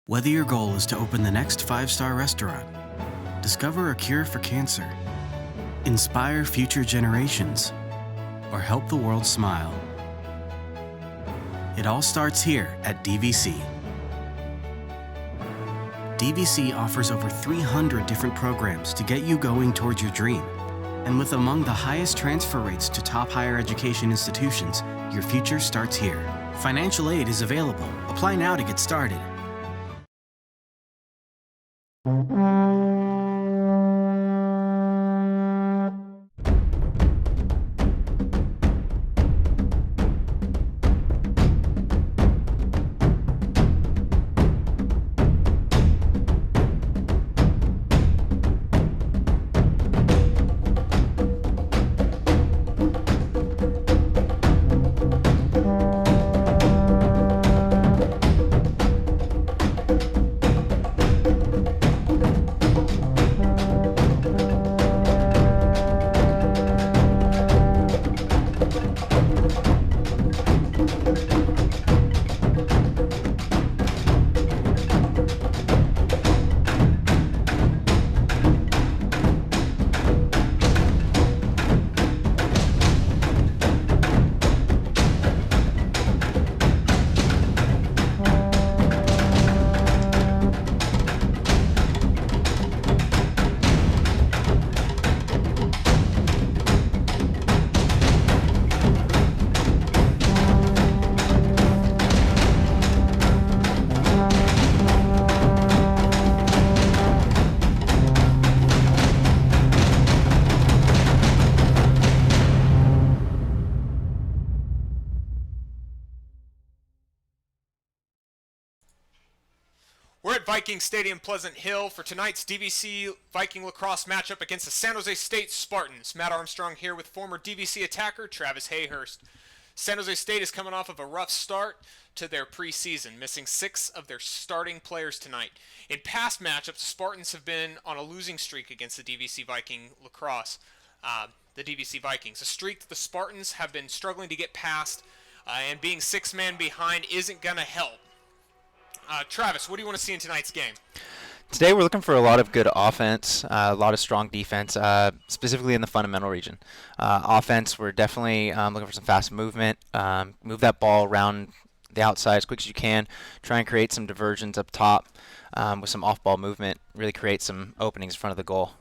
Whether your goal is to open the next 5-star restaurant, discover a cure for cancer, inspire future generations, or help the world smile, it all starts here at DVC. DVC offers over 300 different programs to get you going towards your dream. And with among the highest transfer rates to top higher education institutions, your future starts here. Financial aid is available. Apply now to get started. We're at Viking Stadium, Pleasant Hill for tonight's DVC Viking Lacrosse matchup against the San Jose State Spartans. Matt Armstrong here with former DVC attacker Travis Hayhurst. San Jose State is coming off of a rough start to their preseason, missing 6 of their starting players tonight. In past matchups, the Spartans have been on a losing streak against the DVC Viking Lacrosse, the DVC Vikings. A streak that the Spartans have been struggling to get past, and being 6-man behind isn't going to help. Travis, what do you want to see in tonight's game? Today we're looking for a lot of good offense, a lot of strong defense, specifically in the fundamental region. Offense, we're definitely looking for some fast movement, move that ball around the outside as quick as you can, try and create some diversions up top with some off-ball movement, really create some openings in front of the goal.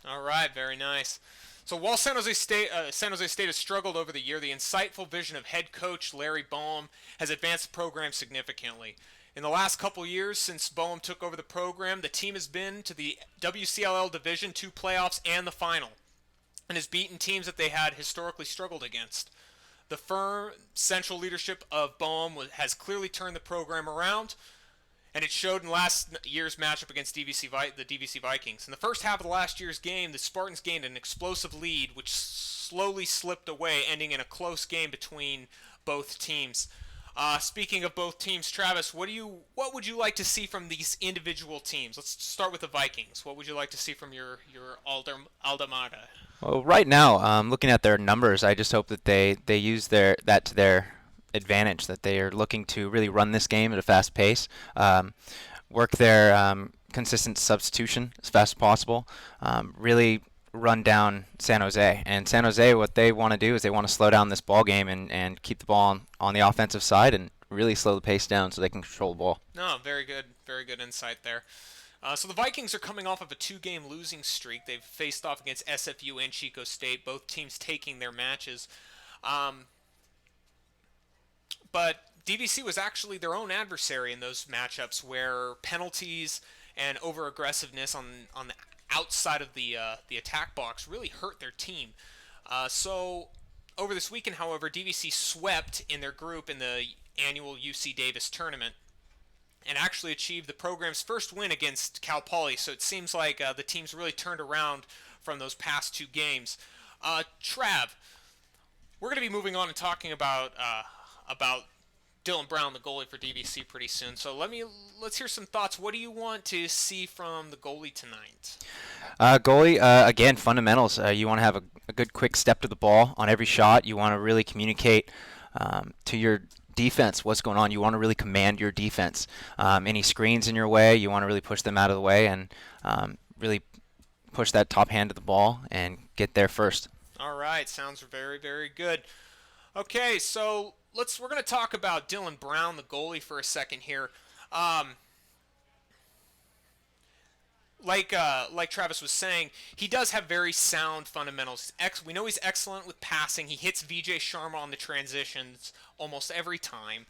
All right, very nice. So while San Jose State has struggled over the year, the insightful vision of head coach Larry Boehm has advanced the program significantly. In the last couple years since Boehm took over the program, the team has been to the WCLL Division II playoffs and the final, and has beaten teams that they had historically struggled against. The firm, central leadership of Boehm has clearly turned the program around, and it showed in last year's matchup against the DVC Vikings. In the first half of the last year's game, the Spartans gained an explosive lead, which slowly slipped away, ending in a close game between both teams. Speaking of both teams, Travis, what would you like to see from these individual teams? Let's start with the Vikings. What would you like to see from your Alda Mata? Well, right now, looking at their numbers, I just hope that they use that to their advantage, that they are looking to really run this game at a fast pace, work their consistent substitution as fast as possible, really run down San Jose. And San Jose, what they want to do is they want to slow down this ball game and keep the ball on the offensive side and really slow the pace down so they can control the ball. No, very good insight there. So the Vikings are coming off of a 2-game losing streak. They've faced off against SFU and Chico State, both teams taking their matches. But DVC was actually their own adversary in those matchups, where penalties and over-aggressiveness on the outside of the attack box really hurt their team. So over this weekend, however, DVC swept in their group in the annual UC Davis tournament and actually achieved the program's first win against Cal Poly. So it seems like the team's really turned around from those past 2 games. Trav, we're going to be moving on and talking about Dylan Brown, the goalie for DVC, pretty soon. So let's hear some thoughts. What do you want to see from the goalie tonight? Again, fundamentals. You want to have a good quick step to the ball on every shot. You want to really communicate to defense, what's going on. You want to really command your defense. Any screens in your way, you want to really push them out of the way and really push that top hand of the ball and get there first. All right, sounds very, very good. Okay, so we're going to talk about Dylan Brown, the goalie, for a second here. Like Travis was saying, he does have very sound fundamentals. We know he's excellent with passing. He hits Vijay Sharma on the transitions almost every time.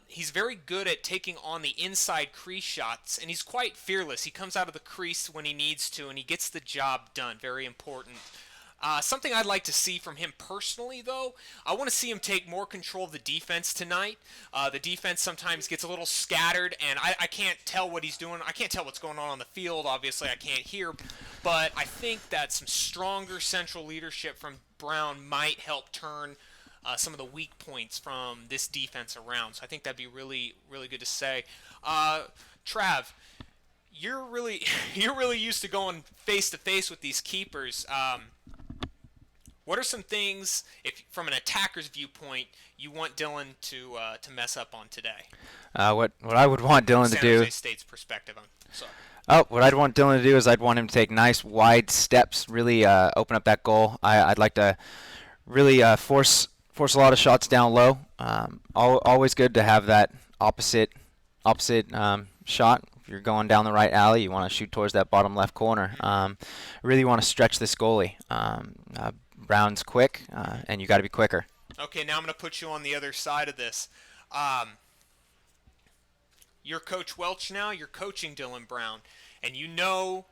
He's very good at taking on the inside crease shots, and he's quite fearless. He comes out of the crease when he needs to, and he gets the job done. Very important. Something I'd like to see from him personally, though, I want to see him take more control of the defense tonight. The defense sometimes gets a little scattered, and I can't tell what he's doing. I can't tell what's going on the field. Obviously, I can't hear. But I think that some stronger central leadership from Brown might help turn some of the weak points from this defense around. So I think that'd be really, really good to say. Trav, you're really used to going face to face with these keepers. What are some things, if from an attacker's viewpoint, you want Dylan to mess up on today? What I would want Dylan to do. San Jose State's perspective. Sorry. Oh, what I'd want Dylan to do is I'd want him to take nice wide steps, really open up that goal. I'd like to really force a lot of shots down low. Always good to have that opposite shot. If you're going down the right alley, you want to shoot towards that bottom left corner. Really want to stretch this goalie. Brown's quick, and you got to be quicker. Okay, now I'm going to put you on the other side of this. You're Coach Welch now. You're coaching Dylan Brown, and you know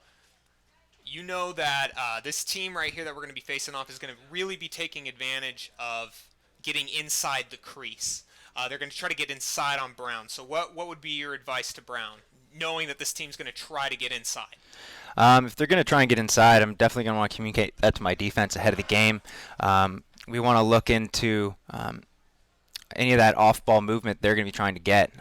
that this team right here that we're going to be facing off is going to really be taking advantage of getting inside the crease. They're going to try to get inside on Brown. So what would be your advice to Brown, knowing that this team's going to try to get inside? If they're going to try and get inside, I'm definitely going to want to communicate that to my defense ahead of the game. We want to look into any of that off-ball movement they're going to be trying to get.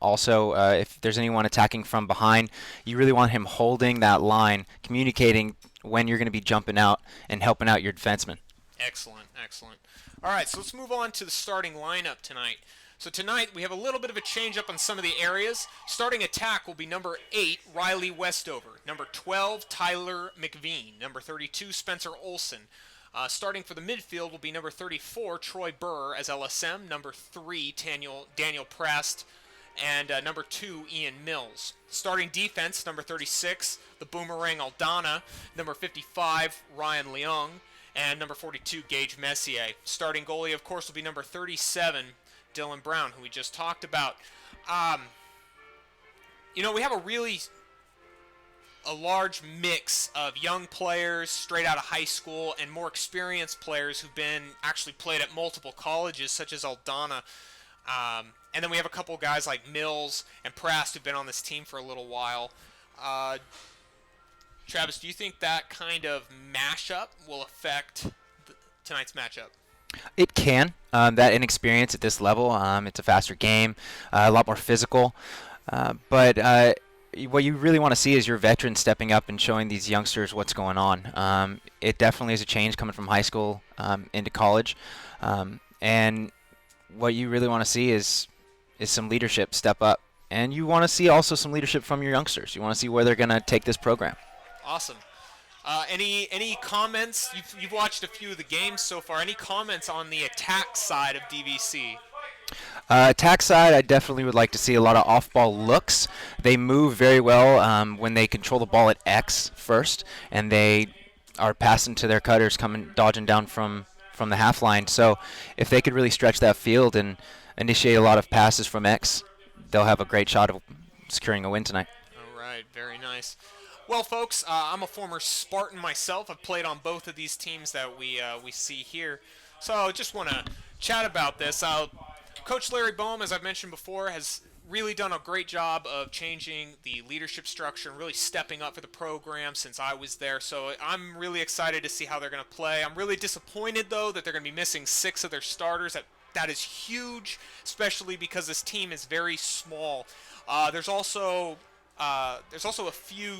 Also, if there's anyone attacking from behind, you really want him holding that line, communicating when you're going to be jumping out and helping out your defenseman. Excellent, excellent. All right, so let's move on to the starting lineup tonight. So tonight we have a little bit of a change up on some of the areas. Starting attack will be number 8, Riley Westover. Number 12, Tyler McVean. Number 32, Spencer Olson. Starting for the midfield will be number 34, Troy Burr as LSM. Number 3, Daniel Prest. And number 2, Ian Mills. Starting defense, number 36, the Boomerang Aldana. Number 55, Ryan Leung. And number 42, Gage Messier. Starting goalie, of course, will be number 37, Dylan Brown, who we just talked about. We have a large mix of young players straight out of high school and more experienced players who've actually played at multiple colleges, such as Aldana. And then we have a couple guys like Mills and Prast who've been on this team for a little while. Travis, do you think that kind of mashup will affect tonight's matchup? It can. That inexperience at this level, it's a faster game, a lot more physical. But what you really want to see is your veterans stepping up and showing these youngsters what's going on. It definitely is a change coming from high school into college. And what you really want to see is some leadership step up. And you want to see also some leadership from your youngsters. You want to see where they're going to take this program. Awesome. Any comments? You've watched a few of the games so far. Any comments on the attack side of DVC? Attack side, I definitely would like to see a lot of off-ball looks. They move very well when they control the ball at X first, and they are passing to their cutters, dodging down from the half line. So if they could really stretch that field and initiate a lot of passes from X, they'll have a great shot of securing a win tonight. All right, very nice. Well, folks, I'm a former Spartan myself. I've played on both of these teams that we see here. So I just want to chat about this. Coach Larry Boehm, as I've mentioned before, has really done a great job of changing the leadership structure and really stepping up for the program since I was there. So I'm really excited to see how they're going to play. I'm really disappointed, though, that they're going to be missing 6 of their starters. That is huge, especially because this team is very small. There's also a few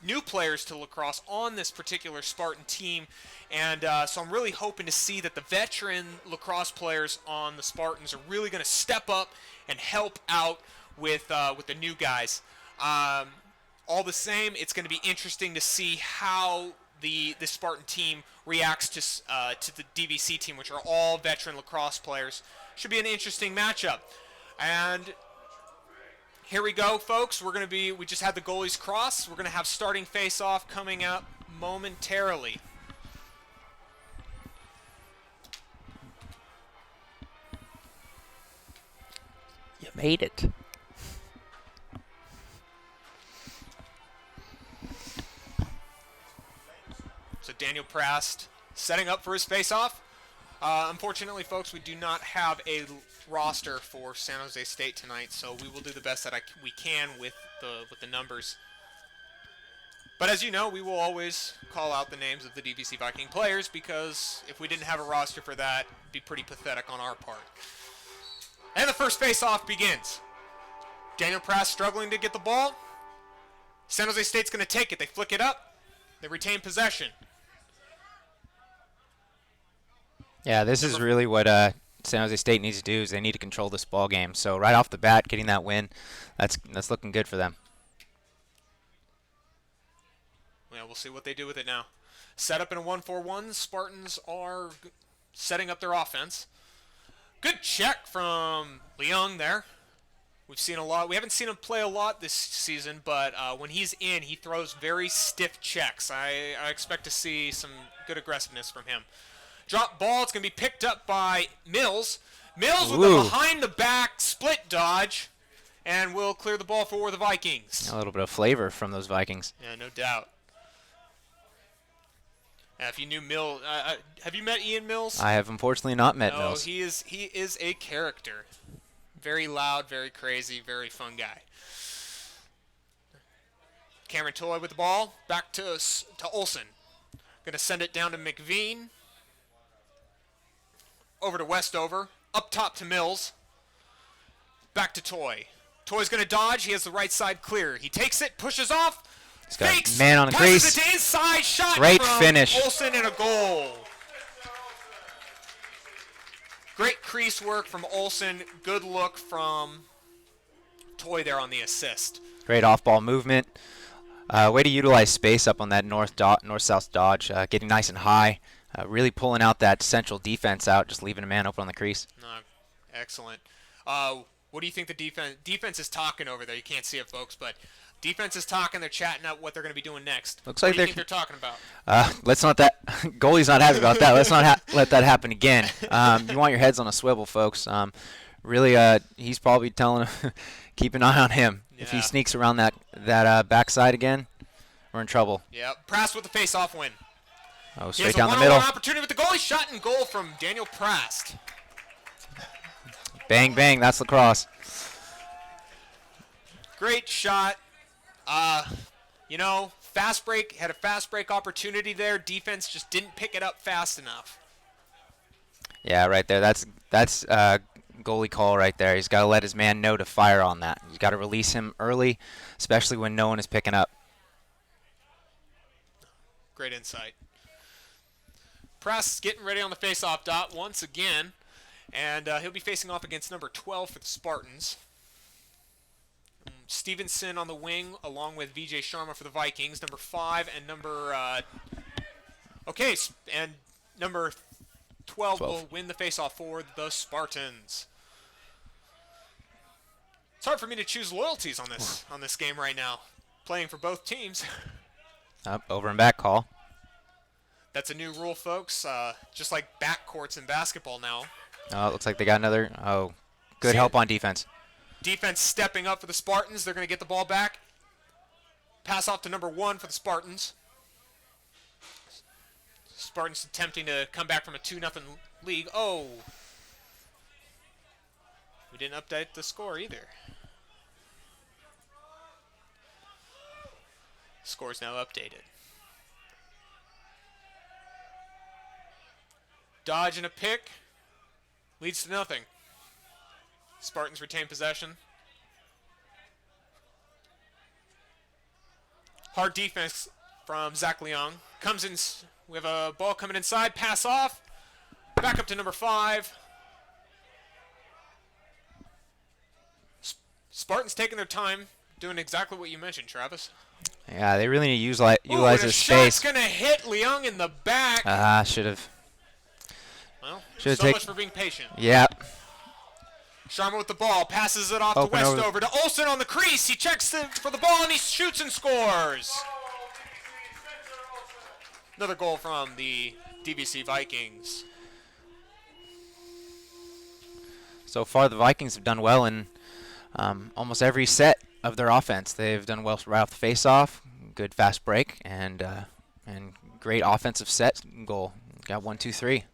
new players to lacrosse on this particular Spartan team, and so I'm really hoping to see that the veteran lacrosse players on the Spartans are really going to step up and help out with the new guys. All the same, it's going to be interesting to see how the Spartan team reacts to the DVC team, which are all veteran lacrosse players. Should be an interesting matchup. And here we go, folks. We just had the goalies cross. We're going to have starting face-off coming up momentarily. You made it. So Daniel Prast setting up for his face-off. Unfortunately, folks, we do not have a roster for San Jose State tonight, so we will do the best that we can with the numbers. But as you know, we will always call out the names of the DVC Viking players, because if we didn't have a roster for that, it'd be pretty pathetic on our part. And the first face-off begins. Daniel Prast struggling to get the ball. San Jose State's going to take it. They flick it up. They retain possession. Yeah, this is really what San Jose State needs to do, is they need to control this ball game. So right off the bat, getting that win, that's looking good for them. Yeah, we'll see what they do with it now. Set up in a 1-4-1. Spartans are setting up their offense. Good check from Leung there. We've seen a lot. We haven't seen him play a lot this season, but when he's in, he throws very stiff checks. I expect to see some good aggressiveness from him. Drop ball. It's going to be picked up by Mills. Mills with a behind-the-back split dodge, and will clear the ball for the Vikings. A little bit of flavor from those Vikings. Yeah, no doubt. If you knew Mills, have you met Ian Mills? I have unfortunately not met Mills. He is a character. Very loud, very crazy, very fun guy. Cameron Toy with the ball. Back to Olsen. Going to send it down to McVean. Over to Westover. Up top to Mills. Back to Toy. Toy's going to dodge. He has the right side clear. He takes it, pushes off. He's got Fakes, a man on the crease. passes it to inside, shot Great from finish. Olsen, and a goal. Great crease work from Olsen. Good look from Toy there on the assist. Great off-ball movement. Way to utilize space up on that north-south dodge. Getting nice and high. Really pulling out that central defense out, just leaving a man open on the crease. Excellent. What do you think the defense is talking over there? You can't see it, folks, but defense is talking. They're chatting out what they're going to be doing next. Looks what like do you think they're talking about? Let's not that goalie's not happy about that. Let's not let that happen again. You want your heads on a swivel, folks. Really, he's probably telling him, keep an eye on him. Yeah. If he sneaks around that backside again, we're in trouble. Yeah, Prast with the face-off win. Oh, straight down the middle. Opportunity with the goalie shot and goal from Daniel Prast. Bang, bang. That's lacrosse. Great shot. Fast break. Had a fast break opportunity there. Defense just didn't pick it up fast enough. Yeah, right there. That's goalie call right there. He's got to let his man know to fire on that. He's got to release him early, especially when no one is picking up. Great insight. Press getting ready on the face-off dot once again, and he'll be facing off against number 12 for the Spartans. Stevenson on the wing, along with Vijay Sharma for the Vikings. Number 5 and number number 12 will win the face-off for the Spartans. It's hard for me to choose loyalties on this game right now, playing for both teams. Over and back call. That's a new rule, folks. Just like backcourts in basketball now. Oh, it looks like they got another. Oh, good help on defense. Defense stepping up for the Spartans. They're going to get the ball back. Pass off to number 1 for the Spartans. Spartans attempting to come back from a 2-0 lead. Oh. We didn't update the score either. Score's now updated. Dodge and a pick leads to nothing. Spartans retain possession. Hard defense from Zach Leung. Comes in. We have a ball coming inside. Pass off. Back up to number 5. Spartans taking their time, doing exactly what you mentioned, Travis. Yeah, they really need to utilize this space. Shot's going to hit Leung in the back. Should have. Well, Should've much for being patient. Yeah. Sharma with the ball, passes it off to Westover, to Olsen on the crease. He checks for the ball, and he shoots and scores. Another goal from the DVC Vikings. So far, the Vikings have done well in almost every set of their offense. They've done well right off the face-off, good fast break, and great offensive set goal. Got 1, 2, 3.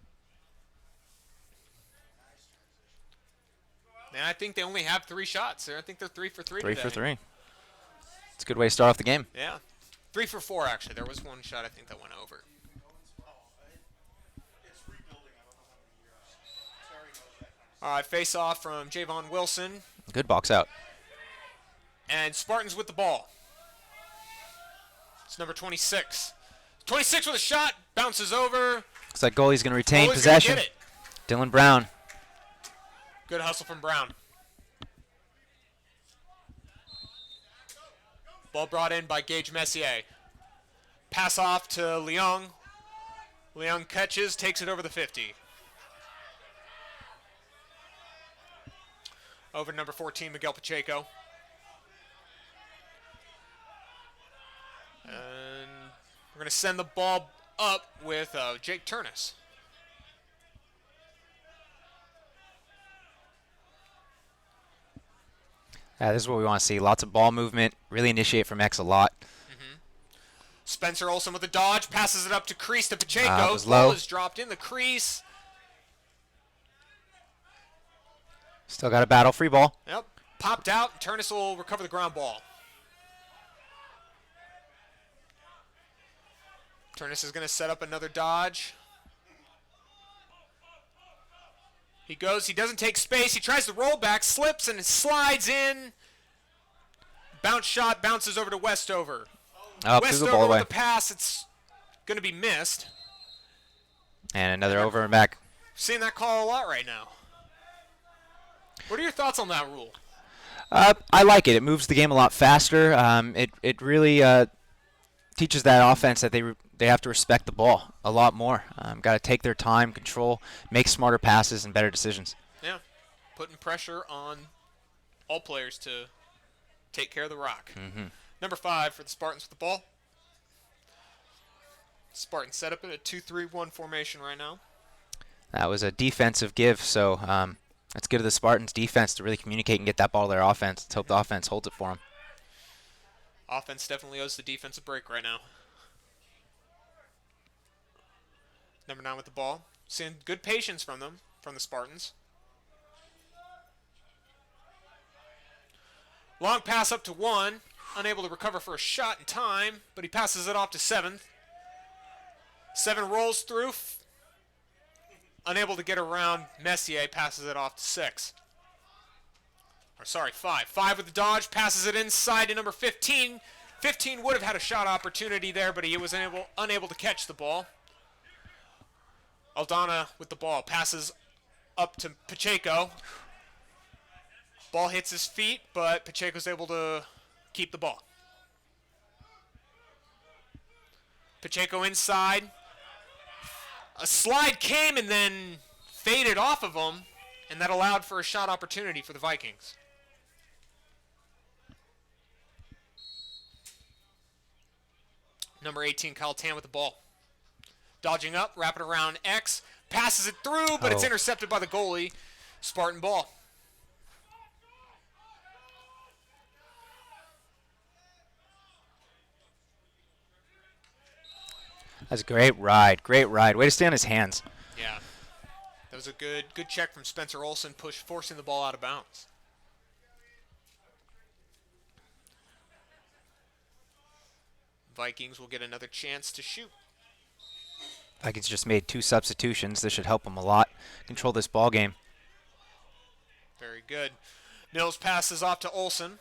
And I think they only have 3 shots. I think they're 3 for 3 3 today. for 3. It's a good way to start off the game. Yeah. 3 for 4, actually. There was one shot I think that went over. All right, face off from Javon Wilson. Good box out. And Spartans with the ball. It's number 26. 26 with a shot, bounces over. Looks like goalie's going to retain Goalie's possession. gonna get it. Dylan Brown. Good hustle from Brown. Ball brought in by Gage Messier. Pass off to Leung. Leung catches, takes it over the 50. Over to number 14, Miguel Pacheco. And we're going to send the ball up with Jake Turnus. This is what we want to see. Lots of ball movement. Really initiate from X a lot. Spencer Olsen with the dodge. Passes it up to crease to Pacheco. Was low. Ball is dropped in the crease. Still got a battle. Free ball. Yep. Popped out. Turnus will recover the ground ball. Turnus is going to set up another dodge. He goes. He doesn't take space. He tries to roll back, slips, and slides in. Bounce shot bounces over to Westover. Up through the ball Westover away. with the pass. It's going to be missed. And another over and back. Seeing that call a lot right now. What are your thoughts on that rule? I like it. It moves the game a lot faster. It really teaches that offense that they have to respect the ball a lot more. Got to take their time, control, make smarter passes, and better decisions. Yeah, putting pressure on all players to take care of the rock. Number 5 for the Spartans with the ball. Spartans set up in a 2-3-1 formation right now. That was a defensive give, so let's give the Spartans defense to really communicate and get that ball to their offense. Let's hope the offense holds it for them. Offense definitely owes the defense a break right now. Number 9 with the ball. Seeing good patience from the Spartans. Long pass up to 1. Unable to recover for a shot in time, but he passes it off to 7th. 7 rolls through. Unable to get around Messier, passes it off to 6. Or sorry, 5. 5 with the dodge, passes it inside to number 15. 15 would have had a shot opportunity there, but he was unable to catch the ball. Aldana with the ball, passes up to Pacheco. Ball hits his feet, but Pacheco's able to keep the ball. Pacheco inside. A slide came and then faded off of him, and that allowed for a shot opportunity for the Vikings. Number 18, Kyle Tan with the ball. Dodging up, wrapping around X, passes it through, but it's intercepted by the goalie. Spartan ball. That's a great ride. Great ride. Way to stay on his hands. Yeah. That was a good check from Spencer Olsen, forcing the ball out of bounds. Vikings will get another chance to shoot. Vikings just made 2 substitutions. This should help them a lot. Control this ball game. Very good. Mills passes off to Olsen.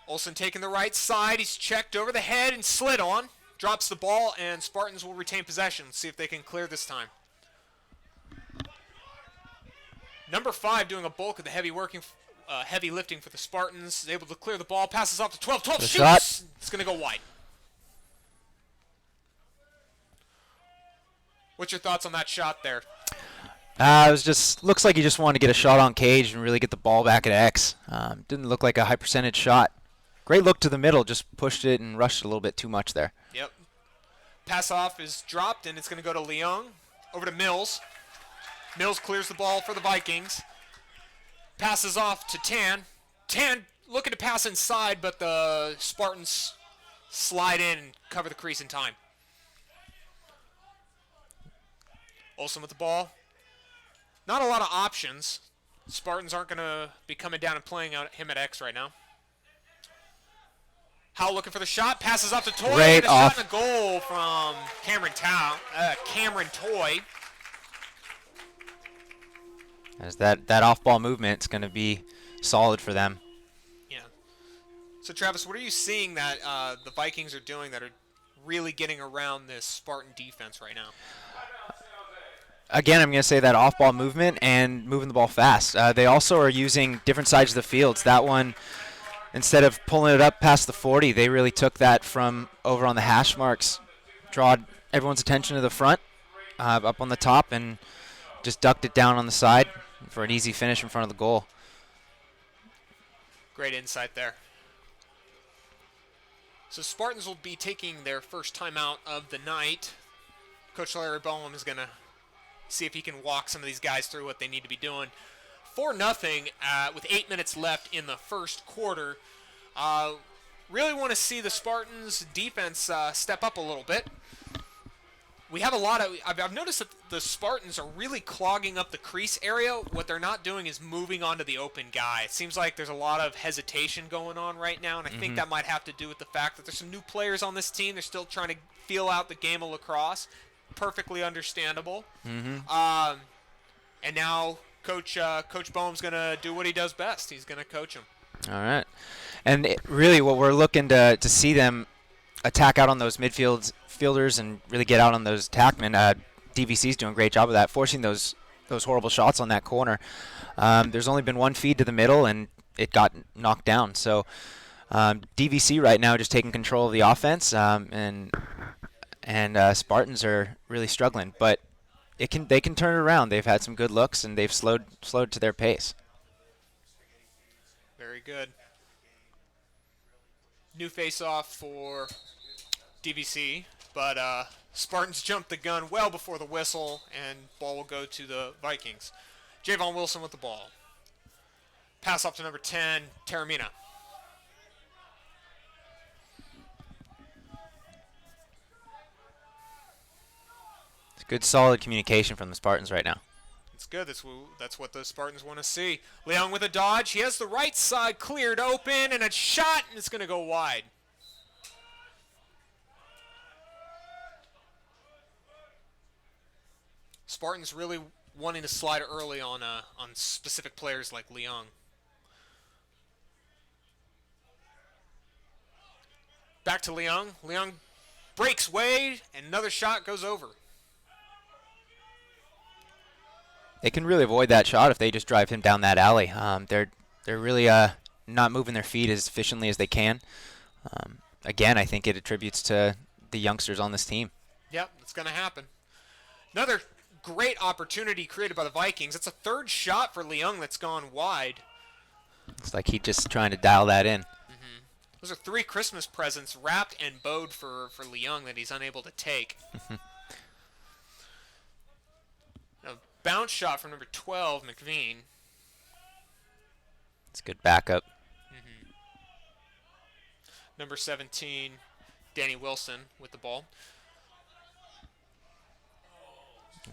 Olsen taking the right side. He's checked over the head and slid on. Drops the ball, and Spartans will retain possession. Let's see if they can clear this time. Number 5 doing a bulk of the heavy lifting for the Spartans. Is able to clear the ball. Passes off to 12. 12 shoots. Shot. It's going to go wide. What's your thoughts on that shot there? It was just looks like he just wanted to get a shot on cage and really get the ball back at X. Didn't look like a high percentage shot. Great look to the middle, just pushed it and rushed a little bit too much there. Yep. Pass off is dropped, and it's going to go to Leung. Over to Mills. Mills clears the ball for the Vikings. Passes off to Tan. Tan looking to pass inside, but the Spartans slide in and cover the crease in time. Olsen with the ball. Not a lot of options. Spartans aren't going to be coming down and playing out him at X right now. Howell looking for the shot. Passes off to Toy. Great and a off. shot and a goal from Cameron Toy. As that off-ball movement is going to be solid for them. Yeah. So, Travis, what are you seeing that the Vikings are doing that are really getting around this Spartan defense right now? Again, I'm going to say that off-ball movement and moving the ball fast. They also are using different sides of the fields. That one, instead of pulling it up past the 40, they really took that from over on the hash marks, drawed everyone's attention to the front, up on the top, and just ducked it down on the side for an easy finish in front of the goal. Great insight there. So Spartans will be taking their first timeout of the night. Coach Larry Boehm is going to see if he can walk some of these guys through what they need to be doing. 4-0 with 8 minutes left in the first quarter. Really want to see the Spartans defense step up a little bit. We have a lot of, I've noticed that the Spartans are really clogging up the crease area. What they're not doing is moving onto the open guy. It seems like there's a lot of hesitation going on right now, and I think that might have to do with the fact that there's some new players on this team. They're still trying to feel out the game of lacrosse. Perfectly understandable. And now Coach Boehm's going to do what he does best. He's going to coach them. All right. And really what we're looking to see them attack out on those midfielders and really get out on those attackmen. DVC's doing a great job of that, forcing those horrible shots on that corner. There's only been one feed to the middle, and it got knocked down. So DVC right now just taking control of the offense, and Spartans are really struggling. But they can turn it around. They've had some good looks, and they've slowed to their pace. Very good. New face-off for DVC, but Spartans jumped the gun well before the whistle, and ball will go to the Vikings. Javon Wilson with the ball. Pass off to number 10, Taramina. It's good, solid communication from the Spartans right now. It's good. That's what the Spartans want to see. Leung with a dodge. He has the right side cleared open, and a shot, and it's going to go wide. Spartans really wanting to slide early on specific players like Leung. Back to Leung. Leung breaks way, and another shot goes over. They can really avoid that shot if they just drive him down that alley. They're really not moving their feet as efficiently as they can. Again, I think it attributes to the youngsters on this team. Yep, it's going to happen. Another great opportunity created by the Vikings. It's a third shot for Leung that's gone wide. It's like he's just trying to dial that in. Those are 3 Christmas presents wrapped and bowed for Leung that he's unable to take. A bounce shot from number 12, McVean. It's good backup. Number 17, Danny Wilson with the ball.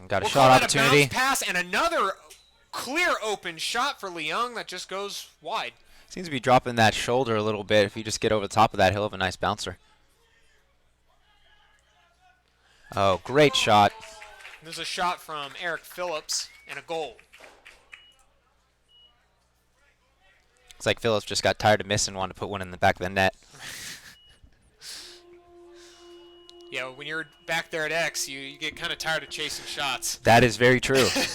Got a shot opportunity. A bounce pass and another clear open shot for Leung that just goes wide. Seems to be dropping that shoulder a little bit. If you just get over the top of that, he'll have a nice bouncer. Oh, great shot. There's a shot from Eric Phillips and a goal. It's like Phillips just got tired of missing, wanted to put one in the back of the net. Yeah, when you're back there at X, you get kind of tired of chasing shots. That is very true. So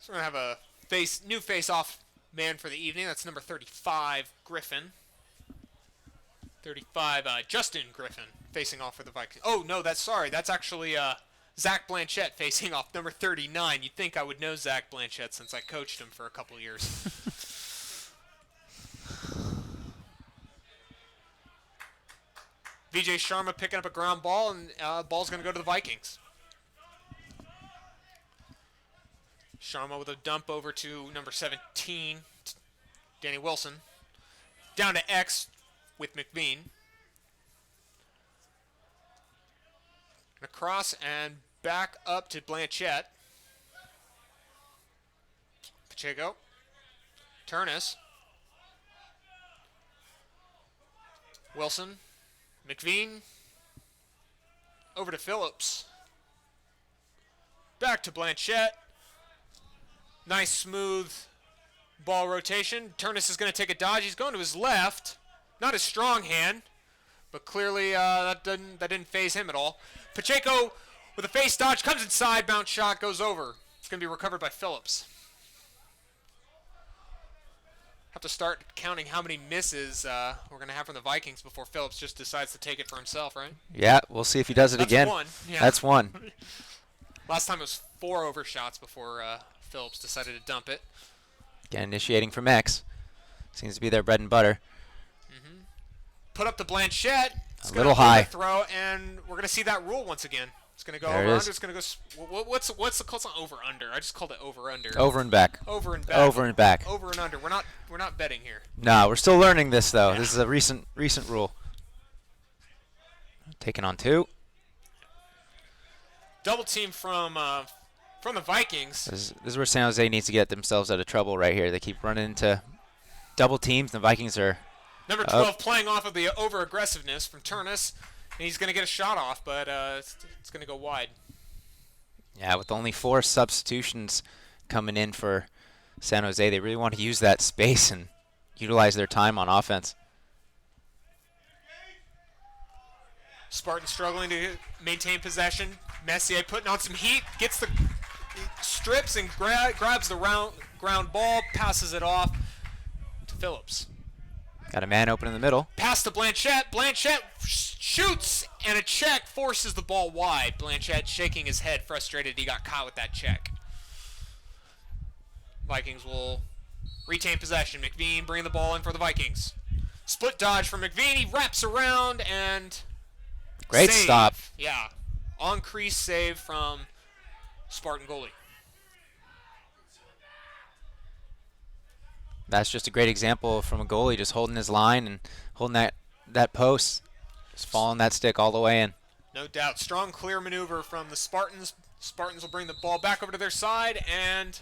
we're going to have a new face-off man for the evening. That's number 35, Griffin. 35, Justin Griffin, facing off for the Vikings. Oh, no, that's actually Zach Blanchette facing off, number 39. You'd think I would know Zach Blanchette since I coached him for a couple years. Vijay Sharma picking up a ground ball, and ball's going to go to the Vikings. Sharma with a dump over to number 17, Danny Wilson. Down to X with McBean. Across and back up to Blanchette. Pacheco. Turnus. Wilson. McBean. Over to Phillips. Back to Blanchette. Nice smooth ball rotation. Turnus is going to take a dodge. He's going to his left. Not his strong hand, but clearly that didn't phase him at all. Pacheco with a face dodge comes inside. Bounce shot goes over. It's going to be recovered by Phillips. Have to start counting how many misses we're going to have from the Vikings before Phillips just decides to take it for himself, right? Yeah, we'll see if he does it again. That's one. Yeah. That's one. Last time it was 4 overshots before Phillips decided to dump it. Again, initiating from X. Seems to be their bread and butter. Put up the Blanchette. It's a little high. Throw, and we're going to see that rule once again. It's going to go there over it under. It's going to go. What's the call? It's not over under. I just called it over under. Over and back. Over and back. Over and back. Over and under. We're not betting here. No, we're still learning this though. Yeah. This is a recent rule. Taking on 2. Double team from the Vikings. This is where San Jose needs to get themselves out of trouble right here. They keep running into double teams. The Vikings are Number 12 playing off of the over-aggressiveness from Turnus. And he's going to get a shot off, but it's going to go wide. Yeah, with only 4 substitutions coming in for San Jose, they really want to use that space and utilize their time on offense. Spartan struggling to maintain possession. Messier putting on some heat, gets the strips and grabs the ground ball, passes it off to Phillips. Got a man open in the middle. Pass to Blanchette. Blanchette shoots, and a check forces the ball wide. Blanchette shaking his head, frustrated he got caught with that check. Vikings will retain possession. McBean bringing the ball in for the Vikings. Split dodge from McBean. He wraps around and great save. Stop. Yeah. On crease save from Spartan goalie. That's just a great example from a goalie just holding his line and holding that post, just following that stick all the way in. No doubt. Strong clear maneuver from the Spartans. Spartans will bring the ball back over to their side, and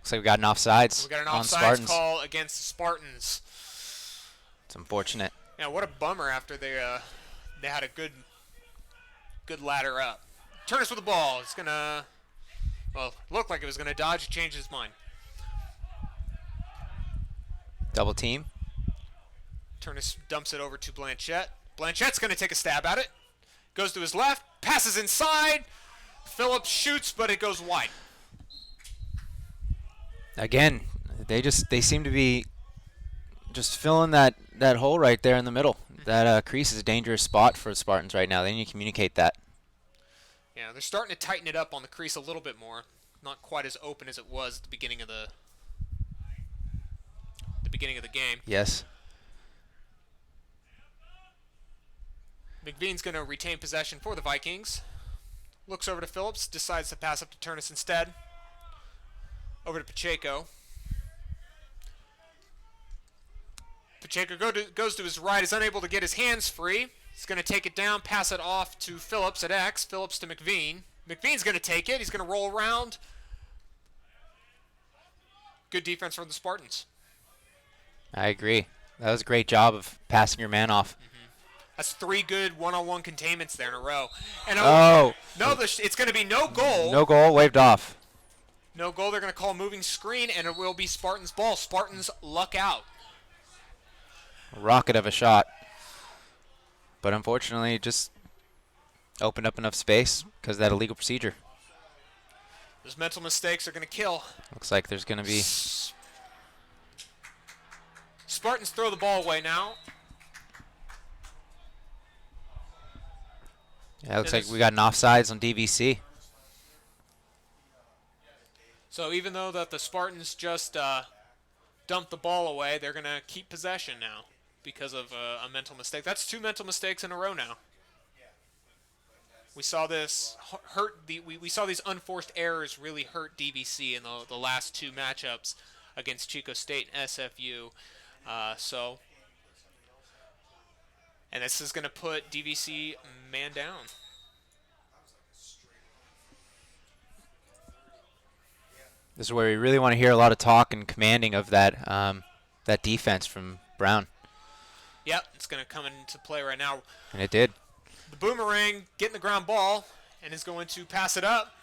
looks like we got an offsides. We got an on offsides Spartans. call against the Spartans. It's unfortunate. Yeah, what a bummer after they had a good ladder up. Turnus with the ball. It's gonna looked like it was gonna dodge. Change his mind. Double team. Turnus dumps it over to Blanchette. Blanchette's gonna take a stab at it. Goes to his left. Passes inside. Phillips shoots, but it goes wide. Again, they seem to be just filling that hole right there in the middle. That crease is a dangerous spot for the Spartans right now. They need to communicate that. Yeah, they're starting to tighten it up on the crease a little bit more. Not quite as open as it was at the beginning of the game. Yes. McBean's going to retain possession for the Vikings. Looks over to Phillips, decides to pass up to Turnus instead. Over to Pacheco. Pacheco goes to his right, is unable to get his hands free. He's going to take it down, pass it off to Phillips at X. Phillips to McBean. McBean's going to take it. He's going to roll around. Good defense from the Spartans. I agree. That was a great job of passing your man off. That's 3 good one-on-one containments there in a row. And Oh. no, it's going to be no goal. No goal, waved off. No goal. They're going to call moving screen, and it will be Spartans' ball. Spartans luck out. Rocket of a shot. But unfortunately, just opened up enough space because of that illegal procedure. Those mental mistakes are going to kill. Looks like there's going to be... Spartans throw the ball away now. Yeah, it looks like we got an offsides on DVC. So even though that the Spartans just dumped the ball away, they're going to keep possession now because of a mental mistake. That's 2 mental mistakes in a row now. We saw this we saw these unforced errors really hurt DVC in the last 2 matchups against Chico State and SFU. And this is going to put DVC man down. This is where we really want to hear a lot of talk and commanding of that that defense from Brown. Yep, it's going to come into play right now. And it did. The Boomerang getting the ground ball and is going to pass it up.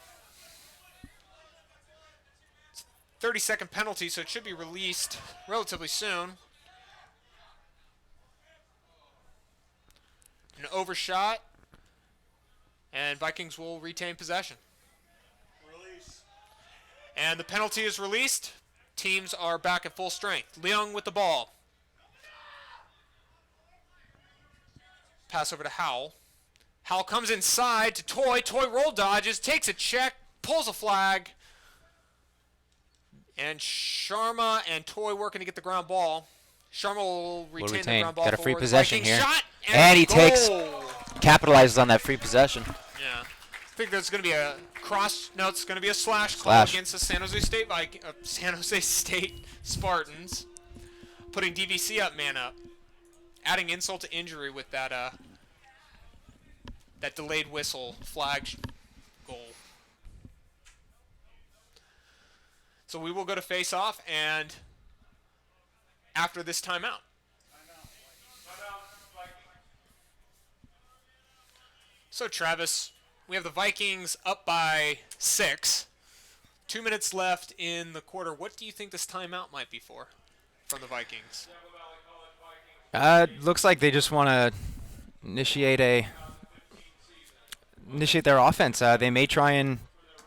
30-second penalty, so it should be released relatively soon. An overshot, and Vikings will retain possession. Release. And the penalty is released. Teams are back at full strength. Leung with the ball. Pass over to Howell. Howell comes inside to Toy. Toy roll dodges, takes a check, pulls a flag. And Sharma and Toy working to get the ground ball. Sharma will retain the ground ball. Got a free forward. possession Viking here. Shot And he goal. capitalizes on that free possession. Yeah. I think there's going to be a cross. No, it's going to be a slash call against the San Jose State Spartans, putting DVC up, man up, adding insult to injury with that that delayed whistle flag goal. So we will go to face off, and after this timeout. So Travis, we have the Vikings up by 6. 2 minutes left in the quarter. What do you think this timeout might be for from the Vikings? Looks like they just want to initiate their offense. They may try and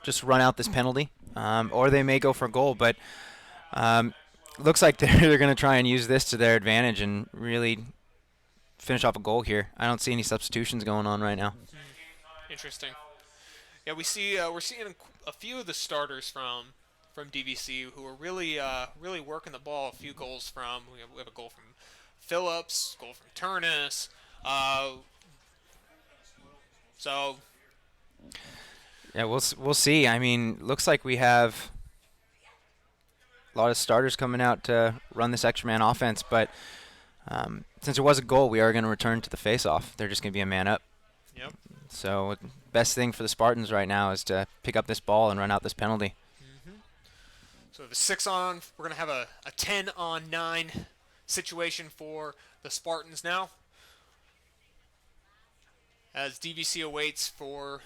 just run out this penalty, or they may go for a goal. But looks like they're going to try and use this to their advantage and really finish off a goal here. I don't see any substitutions going on right now. Interesting. Yeah, we're seeing a few of the starters from DVC who are really working the ball. A few goals from we have a goal from Phillips, goal from Turnus. So yeah, we'll see. I mean, looks like we have a lot of starters coming out to run this extra man offense, but since there was a goal, we are going to return to the face-off. They're just going to be a man up. Yep. So best thing for the Spartans right now is to pick up this ball and run out this penalty. Mm-hmm. So the 6-on, we're going to have a 10-on-9 situation for the Spartans now, as DVC awaits for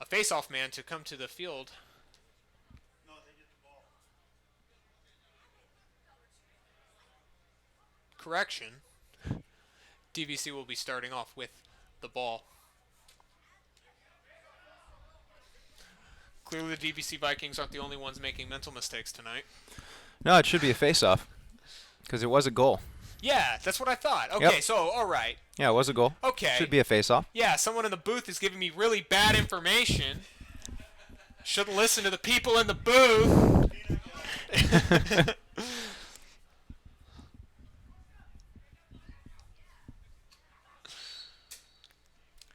a face-off man to come to the field. Correction. DVC will be starting off with the ball. Clearly the DVC Vikings aren't the only ones making mental mistakes tonight. No, it should be a face-off because it was a goal. Yeah, that's what I thought. Okay, Yep. so, all right. Yeah, it was a goal. Okay. Should be a face-off. Yeah, someone in the booth is giving me really bad information. Shouldn't listen to the people in the booth.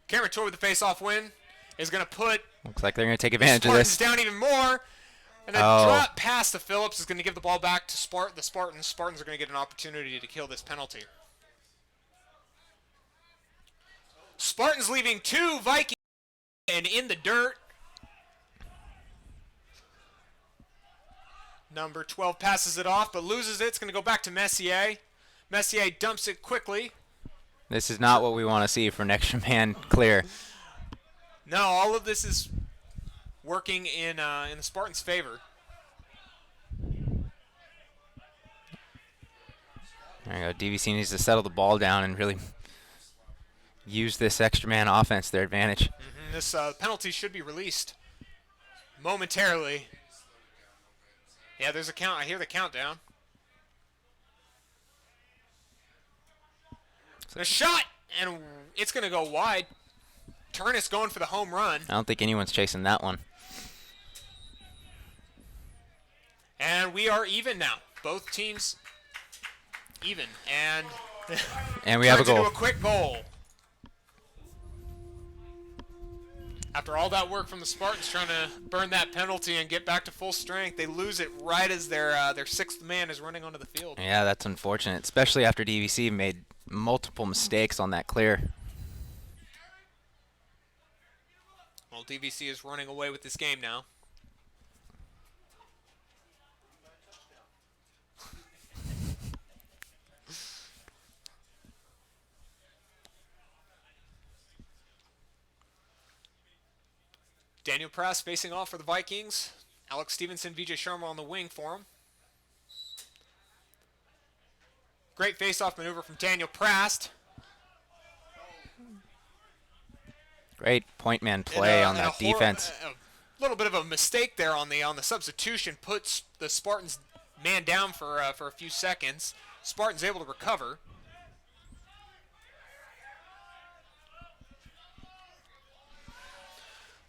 Cameron Toy with the face-off win is going to put Looks like they're going to take advantage of Spartans this. down even more. And a drop pass to Phillips is going to give the ball back to the Spartans. Spartans are going to get an opportunity to kill this penalty. Spartans leaving 2 Vikings and in the dirt. Number 12 passes it off but loses it. It's going to go back to Messier. Messier dumps it quickly. This is not what we want to see for an extra man clear. No, all of this is working in the Spartans' favor. There you go. DVC needs to settle the ball down and really use this extra man offense to their advantage. This penalty should be released momentarily. Yeah, there's a count. I hear the countdown. The shot, and it's going to go wide. Turnus going for the home run. I don't think anyone's chasing that one. And we are even now. Both teams even. And we have a goal. Into a quick goal. After all that work from the Spartans trying to burn that penalty and get back to full strength, they lose it right as their sixth man is running onto the field. Yeah, that's unfortunate, especially after DVC made multiple mistakes on that clear. Well, DVC is running away with this game now. Daniel Press facing off for the Vikings. Alex Stevenson, Vijay Sharma on the wing for him. Great face-off maneuver from Daniel Prast. Great point man play on that defense. A little bit of a mistake there on the substitution. Puts the Spartans man down for a few seconds. Spartans able to recover.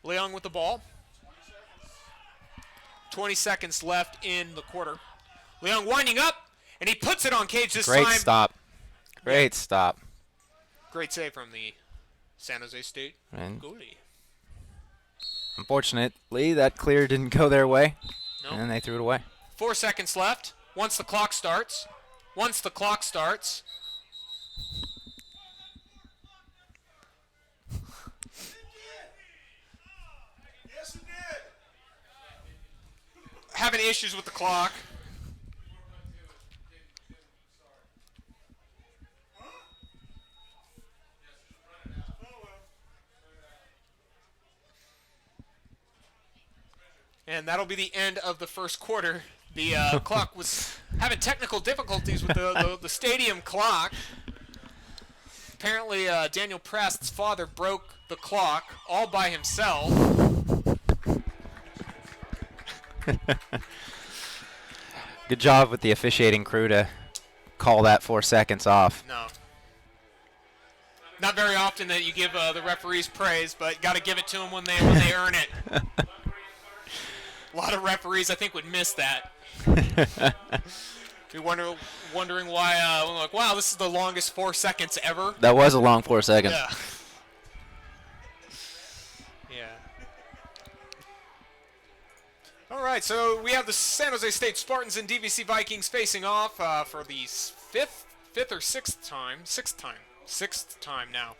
Leung with the ball. 20 seconds left in the quarter. Leung winding up, and he puts it on cage this time. Great stop. Great stop. Great save from the San Jose State And goalie. unfortunately, that clear didn't go their way, No. and they threw it away. 4 seconds left. Once the clock starts. Having issues with the clock. And that'll be the end of the first quarter. The clock was having technical difficulties with the stadium clock. Apparently, Daniel Prest's father broke the clock all by himself. Good job with the officiating crew to call that 4 seconds off. No. Not very often that you give the referees praise, but got to give it to them when they earn it. A lot of referees, I think, would miss that. Be wondering why. We're like, wow, this is the longest 4 seconds ever. That was a long 4 seconds. Yeah. Yeah. All right, so we have the San Jose State Spartans and DVC Vikings facing off for the sixth time now.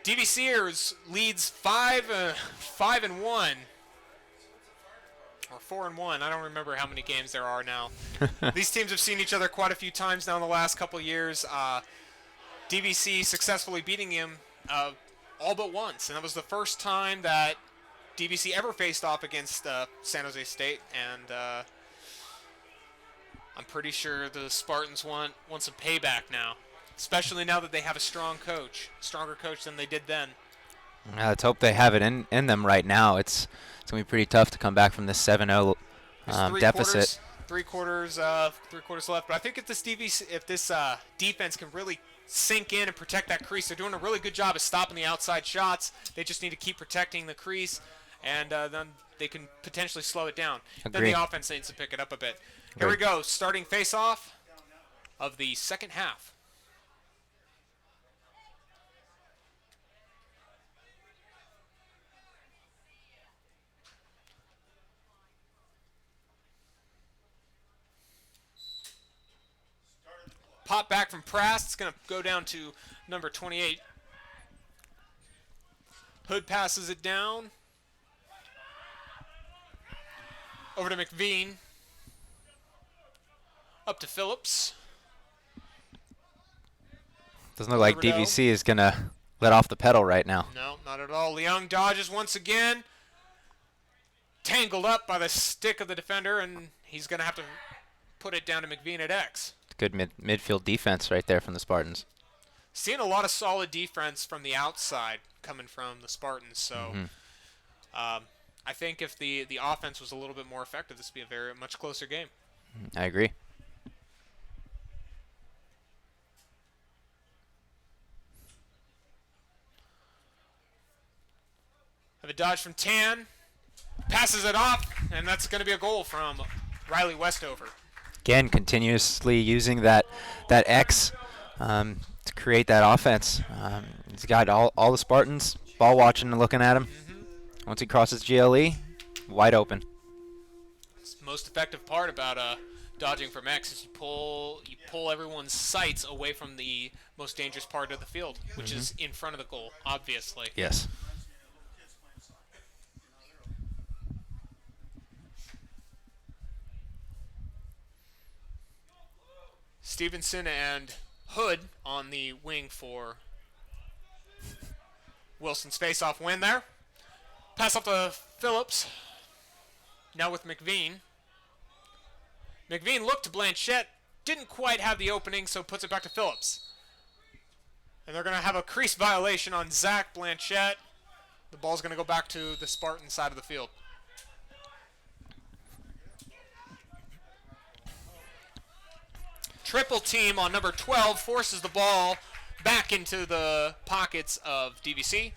DVCers leads 5-1 or 4-1. I don't remember how many games there are now. These teams have seen each other quite a few times now in the last couple of years. DVC successfully beating him all but once, and that was the first time that DVC ever faced off against San Jose State, and I'm pretty sure the Spartans want some payback now, especially now that they have a stronger coach than they did then. Yeah, let's hope they have it in them right now. It's going to be pretty tough to come back from this 7-0 deficit. Three quarters left, but I think if this defense can really sink in and protect that crease, they're doing a really good job of stopping the outside shots. They just need to keep protecting the crease, and then they can potentially slow it down. Agreed. Then the offense needs to pick it up a bit. Here we go, starting face-off of the second half. Pop back from Prast. It's going to go down to number 28. Hood passes it down. Over to McVean. Up to Phillips. Doesn't look like DVC is going to let off the pedal right now. No, not at all. Leung dodges once again. Tangled up by the stick of the defender, and he's going to have to put it down to McVean at X. Good midfield defense right there from the Spartans. Seeing a lot of solid defense from the outside coming from the Spartans, so I think if the offense was a little bit more effective, this would be a much closer game. I agree. Have a dodge from Tan. Passes it off, and that's going to be a goal from Riley Westover. Again, continuously using that X to create that offense. He's got all the Spartans ball watching and looking at him. Once he crosses GLE, wide open. It's the most effective part about dodging from X is you pull everyone's sights away from the most dangerous part of the field, which is in front of the goal, obviously. Yes. Stevenson and Hood on the wing for Wilson's face-off win there. Pass off to Phillips. Now with McVean. McVean looked to Blanchette. Didn't quite have the opening, so puts it back to Phillips. And they're going to have a crease violation on Zach Blanchette. The ball's going to go back to the Spartan side of the field. Triple team on number 12 forces the ball back into the pockets of DVC.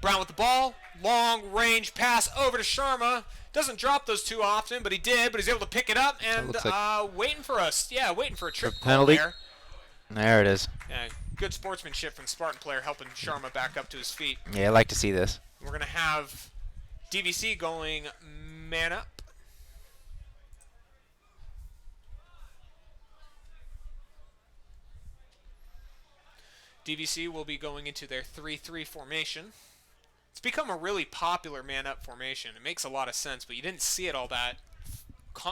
Brown with the ball. Long range pass over to Sharma. Doesn't drop those too often, but he did. But he's able to pick it up and waiting for a trick penalty. There. There it is. Yeah, good sportsmanship from the Spartan player helping Sharma back up to his feet. Yeah, I like to see this. We're going to have DVC going man up. DVC will be going into their 3-3 formation. It's become a really popular man-up formation. It makes a lot of sense, but you didn't see it all that.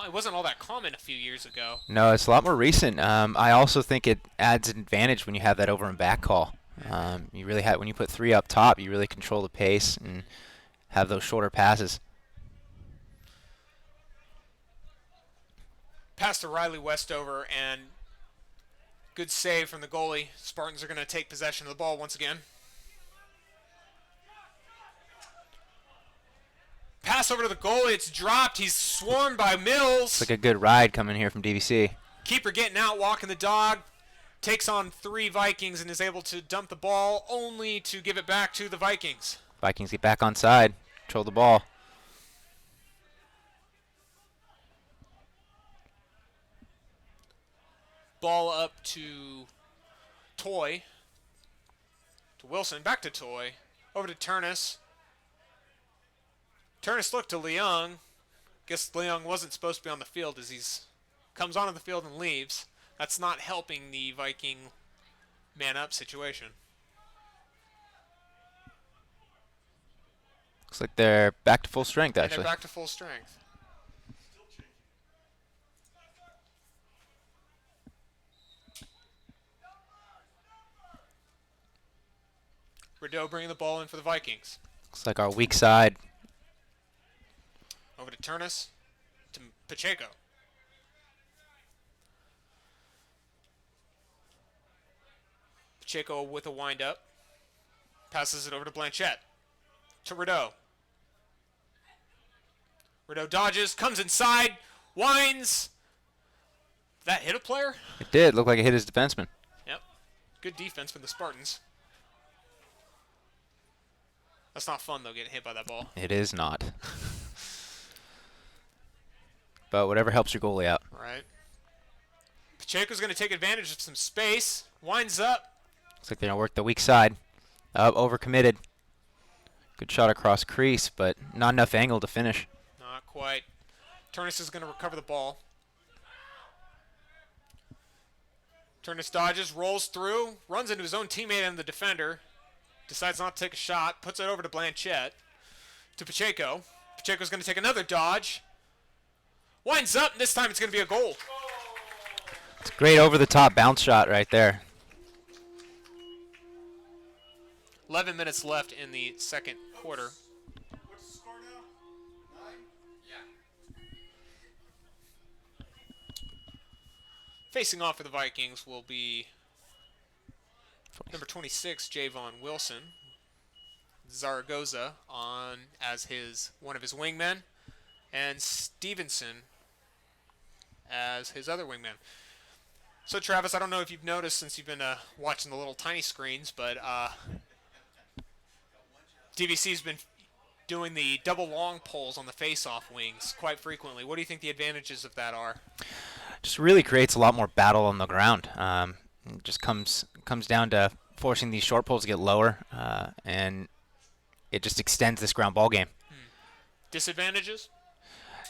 It wasn't all that common a few years ago. No, it's a lot more recent. I also think it adds an advantage when you have that over and back call. You really when you put three up top, you really control the pace and have those shorter passes. Pass to Riley Westover, and good save from the goalie. Spartans are going to take possession of the ball once again. Pass over to the goalie. It's dropped. He's swarmed by Mills. It's like a good ride coming here from DVC. Keeper getting out, walking the dog. Takes on 3 Vikings and is able to dump the ball, only to give it back to the Vikings. Vikings get back on side. Control the ball. Ball up to Toy. To Wilson. Back to Toy. Over to Turnus. Turnus looked to Leung. Guess Leung wasn't supposed to be on the field as he's comes onto the field and leaves. That's not helping the Viking man-up situation. Looks like they're back to full strength, actually. They're back to full strength. Rideau bringing the ball in for the Vikings. Looks like our weak side. Over to Turnus. To Pacheco. Pacheco with a wind-up. Passes it over to Blanchette. To Rideau. Rideau dodges, comes inside, winds. That hit a player? It did. Looked like it hit his defenseman. Yep. Good defense from the Spartans. That's not fun, though, getting hit by that ball. It is not. But whatever helps your goalie out. Right. Pacheco's going to take advantage of some space. Winds up. Looks like they're going to work the weak side. Overcommitted. Good shot across crease, but not enough angle to finish. Not quite. Turnus is going to recover the ball. Turnus dodges, rolls through, runs into his own teammate and the defender. Decides not to take a shot, puts it over to Blanchette. To Pacheco. Pacheco's going to take another dodge. Winds up, and this time it's going to be a goal. It's a great over-the-top bounce shot right there. 11 minutes left in the second quarter. What's the score now? 9? Facing off for the Vikings will be number 26, Javon Wilson. Zaragoza on as one of his wingmen, and Stevenson as his other wingman. So Travis, I don't know if you've noticed since you've been watching the little tiny screens, but DVC's been doing the double long poles on the face-off wings quite frequently. What do you think the advantages of that are? Just really creates a lot more battle on the ground. It just comes down to forcing these short poles to get lower, and it just extends this ground ball game. Disadvantages?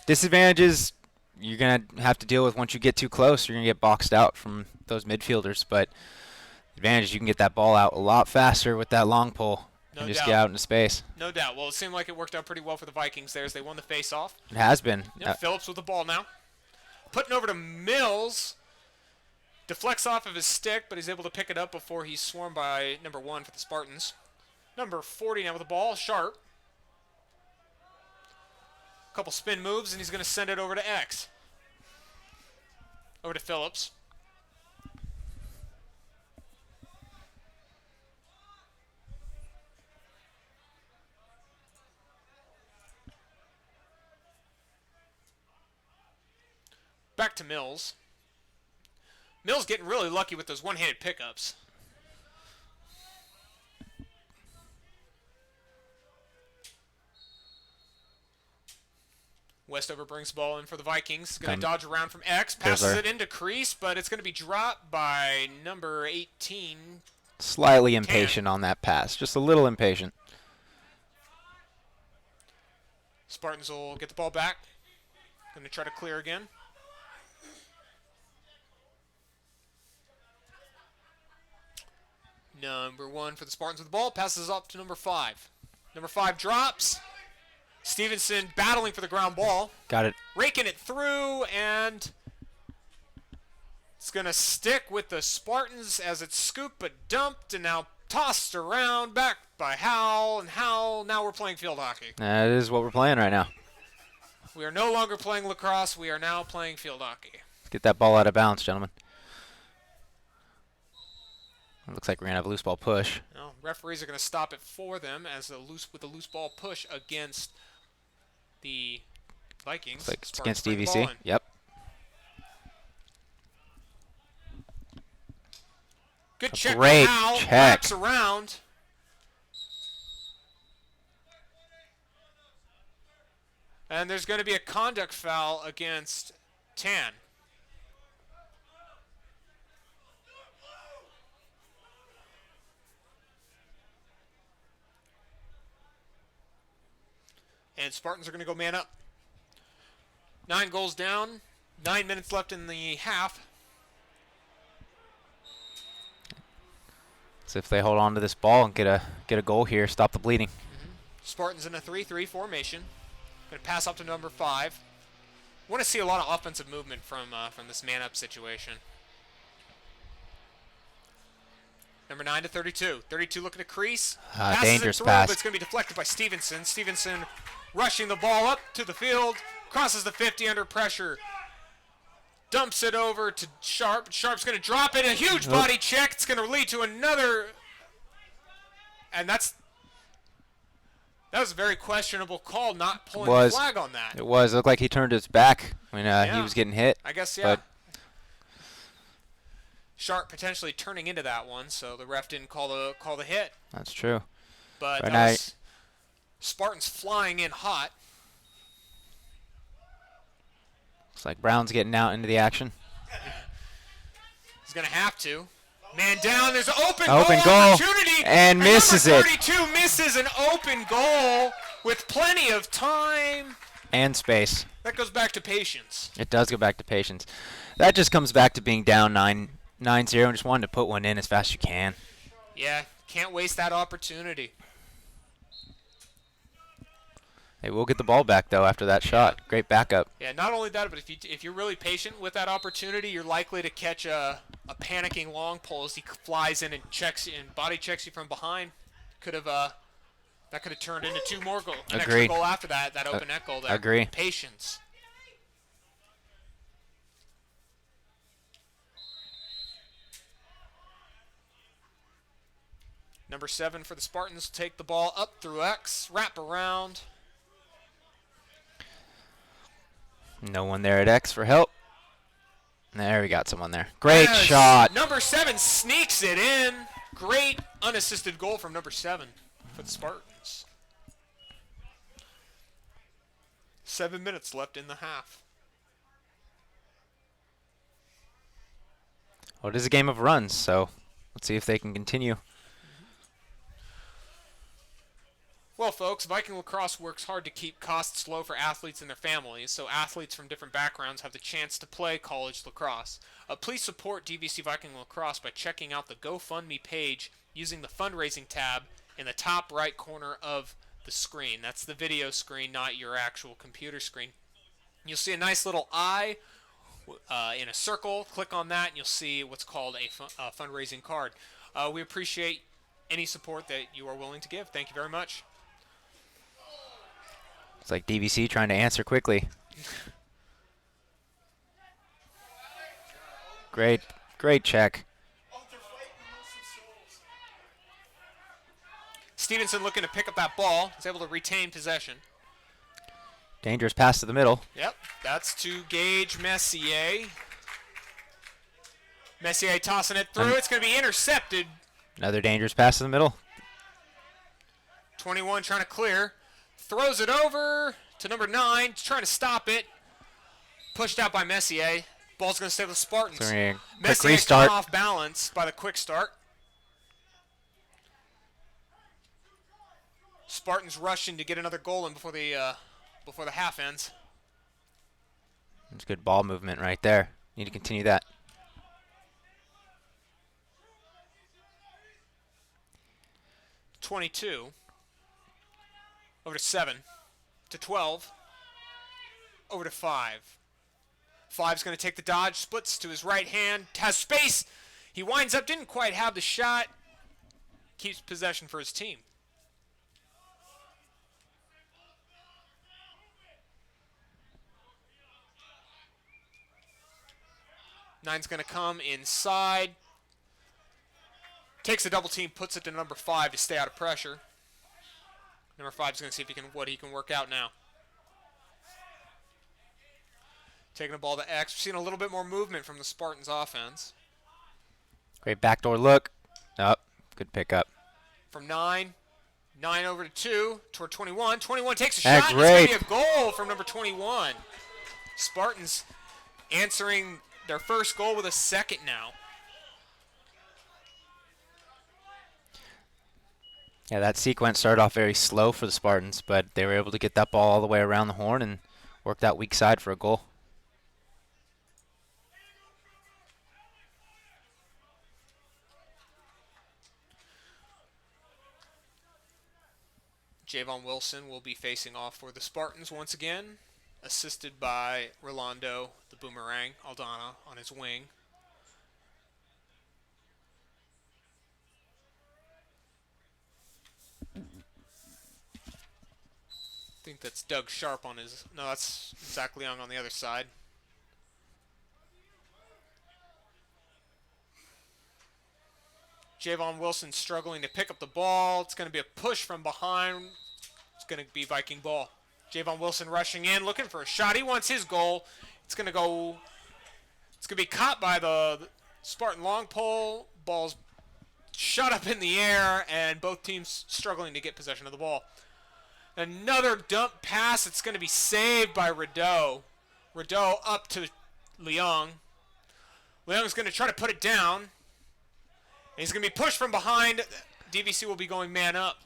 Disadvantages, you're going to have to deal with once you get too close. You're going to get boxed out from those midfielders. But advantage, you can get that ball out a lot faster with that long pole and just get out into space. No doubt. Well, it seemed like it worked out pretty well for the Vikings there as they won the face-off. It has been. Yep, Phillips with the ball now. Putting over to Mills. Deflects off of his stick, but he's able to pick it up before he's swarmed by number 1 for the Spartans. Number 40 now with the ball, Sharp. A couple spin moves, and he's going to send it over to X. Over to Phillips. Back to Mills. Mills getting really lucky with those one-handed pickups. Westover brings the ball in for the Vikings. Going to dodge around from X. Passes it into crease, but it's going to be dropped by number 18. Slightly impatient on that pass. Just a little impatient. Spartans will get the ball back. Going to try to clear again. Number 1 for the Spartans with the ball. Passes up to number 5. Number 5 drops. Stevenson battling for the ground ball. Got it. Raking it through, and it's going to stick with the Spartans as it's scooped but dumped and now tossed around back by Howell. And Howell, now we're playing field hockey. That is what we're playing right now. We are no longer playing lacrosse. We are now playing field hockey. Let's get that ball out of bounds, gentlemen. It looks like we're going to have a loose ball push. No, referees are going to stop it for them as with a loose ball push against the Vikings. Looks like it's Spartans against bring the DVC. ball in. Yep. Good check. Great Howell check. wraps around. And there's going to be a conduct foul against Tan. And Spartans are going to go man up. 9 goals down. 9 minutes left in the half. So if they hold on to this ball and get a goal here, stop the bleeding. Spartans in a 3-3 formation. Going to pass up to number 5. Want to see a lot of offensive movement from this man-up situation. Number 9 to 32. 32 looking to crease. Passes Dangerous it through, pass. but it's going to be deflected by Stevenson. Stevenson rushing the ball up to the field. Crosses the 50 under pressure. Dumps it over to Sharp. Sharp's going to drop it. A huge body check. It's going to lead to another. And that was a very questionable call, not pulling the flag on that. It was. It looked like he turned his back when he was getting hit. I guess, yeah. Sharp potentially turning into that one, so the ref didn't call the hit. That's true. But that was Spartans flying in hot. Looks like Brown's getting out into the action. He's going to have to. Man down, there's an open goal opportunity. And misses number it. 32 misses an open goal with plenty of time. And space. That goes back to patience. It does go back to patience. That just comes back to being down 9-0 and just wanting to put one in as fast as you can. Yeah, can't waste that opportunity. They will get the ball back, though, after that shot. Great backup. Yeah, not only that, but if you're really patient with that opportunity, you're likely to catch a panicking long pole as he flies in and body checks you from behind. could have turned into 2 more goals. An extra Agreed. goal after that open net goal there. Agree. Patience. Number 7 for the Spartans will take the ball up through X, wrap around. No one there at X for help. There, we got someone there. Great Yes, shot. Number 7 sneaks it in. Great unassisted goal from number 7 for the Spartans. 7 minutes left in the half. Well, it is a game of runs, so let's see if they can continue. Well, folks, Viking Lacrosse works hard to keep costs low for athletes and their families, so athletes from different backgrounds have the chance to play college lacrosse. Please support DVC Viking Lacrosse by checking out the GoFundMe page using the fundraising tab in the top right corner of the screen. That's the video screen, not your actual computer screen. You'll see a nice little eye in a circle. Click on that and you'll see what's called a fundraising card. We appreciate any support that you are willing to give. Thank you very much. It's like DVC trying to answer quickly. Great check. Stevenson looking to pick up that ball. He's able to retain possession. Dangerous pass to the middle. Yep, that's to Gage Messier. Messier tossing it through. It's going to be intercepted. Another dangerous pass to the middle. 21 trying to clear. Throws it over to number 9. Trying to stop it. Pushed out by Messier. Ball's going to stay with the Spartans. So quick Messier restart. caught off balance by the quick start. Spartans rushing to get another goal in before the half ends. That's good ball movement right there. Need to continue that. .22 over to 7 to 12 over to 5. 5's going to take the dodge, splits to his right hand, has space. He winds up, didn't quite have the shot. Keeps possession for his team. Nine's going to come inside. Takes a double team, puts it to number 5 to stay out of pressure. Number 5's going to see if what he can work out now. Taking the ball to X. We're seeing a little bit more movement from the Spartans offense. Great backdoor look. Oh, good pickup. From 9. 9 over to 2 toward 21. 21 takes a That's shot. great. It's going to be a goal from number 21. Spartans answering their first goal with a second now. Yeah, that sequence started off very slow for the Spartans, but they were able to get that ball all the way around the horn and work that weak side for a goal. Javon Wilson will be facing off for the Spartans once again, assisted by Rolando, the Boomerang, Aldana on his wing. I think that's Doug Sharp on his... No, that's Zach Leong on the other side. Javon Wilson struggling to pick up the ball. It's going to be a push from behind. It's going to be Viking ball. Javon Wilson rushing in, looking for a shot. He wants his goal. It's going to go... It's going to be caught by the Spartan long pole. Ball's shot up in the air, and both teams struggling to get possession of the ball. Another dump pass. It's going to be saved by Rideau. Rideau up to Leong. Leong's going to try to put it down. And he's going to be pushed from behind. DVC will be going man up.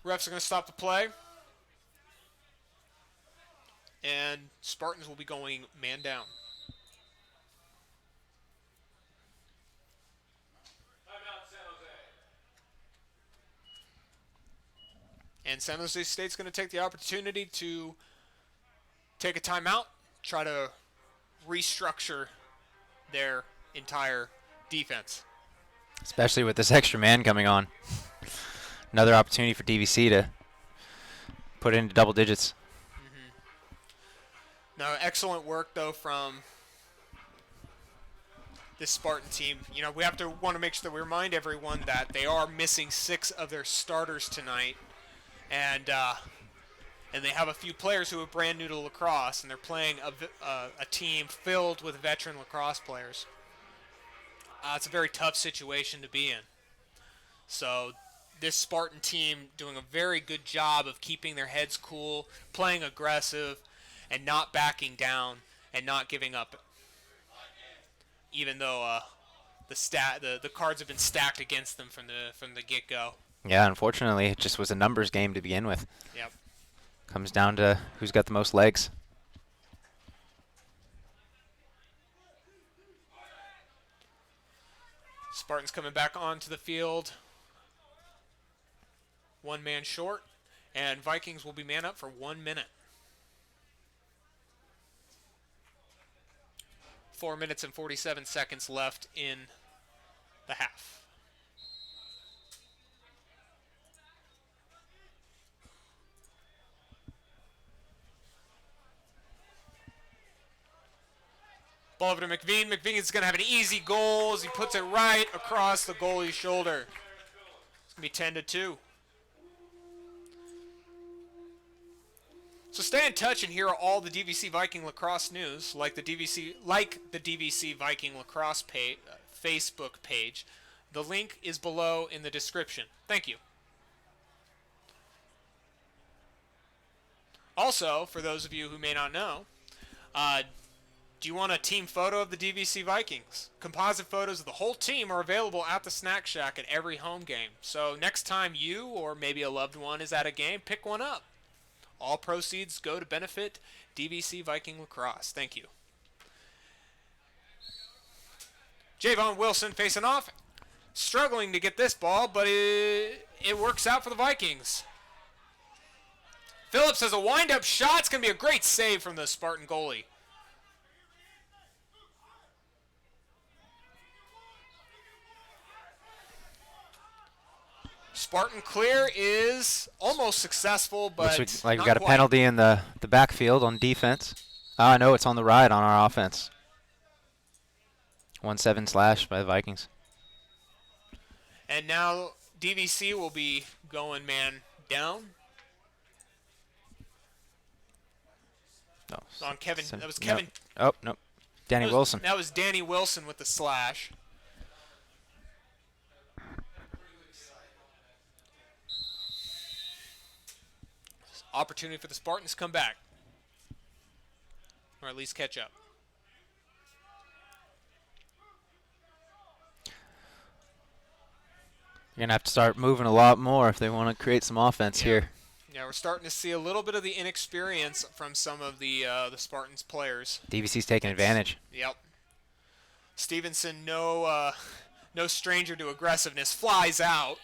Refs are going to stop the play. And Spartans will be going man down. Timeout, San Jose. And San Jose State's going to take the opportunity to take a timeout, try to restructure their entire defense. Especially with this extra man coming on. Another opportunity for DVC to put it into double digits. Now, excellent work, though, from this Spartan team. You know, we want to make sure that we remind everyone that they are missing 6 of their starters tonight. And they have a few players who are brand new to lacrosse, and they're playing a team filled with veteran lacrosse players. It's a very tough situation to be in. So this Spartan team doing a very good job of keeping their heads cool, playing aggressive, and not backing down and not giving up. Even though the cards have been stacked against them from the get-go. Yeah, unfortunately, it just was a numbers game to begin with. Yep. Comes down to who's got the most legs. Spartans coming back onto the field. 1 man short, and Vikings will be man up for 1 minute. 4 minutes and 47 seconds left in the half. Ball over to McVean. McVean is going to have an easy goal as he puts it right across the goalie's shoulder. It's going to be 10-2. So stay in touch and hear all the DVC Viking lacrosse news, like the DVC Viking lacrosse Facebook page. The link is below in the description. Thank you. Also, for those of you who may not know, do you want a team photo of the DVC Vikings? Composite photos of the whole team are available at the Snack Shack at every home game. So next time you or maybe a loved one is at a game, pick one up. All proceeds go to benefit DVC Viking Lacrosse. Thank you. Javon Wilson facing off. Struggling to get this ball, but it works out for the Vikings. Phillips has a wind-up shot. It's going to be a great save from the Spartan goalie. Spartan clear is almost successful, but Looks like we not got a quite. penalty in the backfield on defense. No, it's on the ride on our offense. 1-7 slash by the Vikings. And now DVC will be going man down. No. On Kevin. Sim- That was Kevin. No. Oh, no. Danny Wilson. That was Danny Wilson with the slash. Opportunity for the Spartans to come back. Or at least catch up. You're going to have to start moving a lot more if they want to create some offense here. Yeah, we're starting to see a little bit of the inexperience from some of the Spartans players. DVC's taking advantage. Yep. Stevenson, no stranger to aggressiveness, flies out.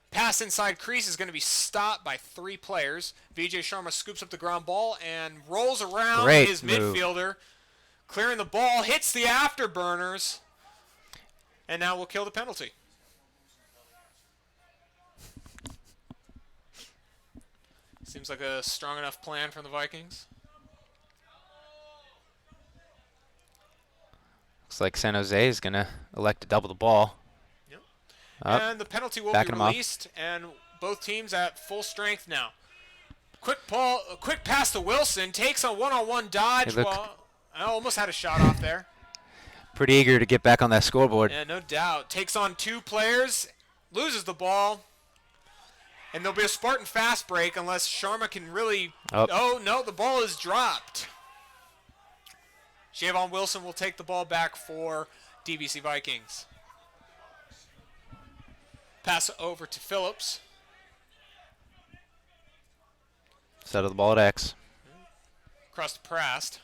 Pass inside crease is going to be stopped by 3 players. Vijay Sharma scoops up the ground ball and rolls around Great his move. midfielder. Clearing the ball, hits the afterburners, and now we'll kill the penalty. Seems like a strong enough plan from the Vikings. Looks like San Jose is going to elect to double the ball. Yep. Up. And the penalty will be Backing him off. released, and both teams at full strength now. Quick pass to Wilson, takes a one-on-one dodge. Hey, look. I almost had a shot off there. Pretty eager to get back on that scoreboard. Yeah, no doubt. Takes on 2 players, loses the ball, and there'll be a Spartan fast break unless Sharma can really... Oh, no, the ball is dropped. Javon Wilson will take the ball back for DVC Vikings. Pass over to Phillips. Settle the ball at X. Across to Prast.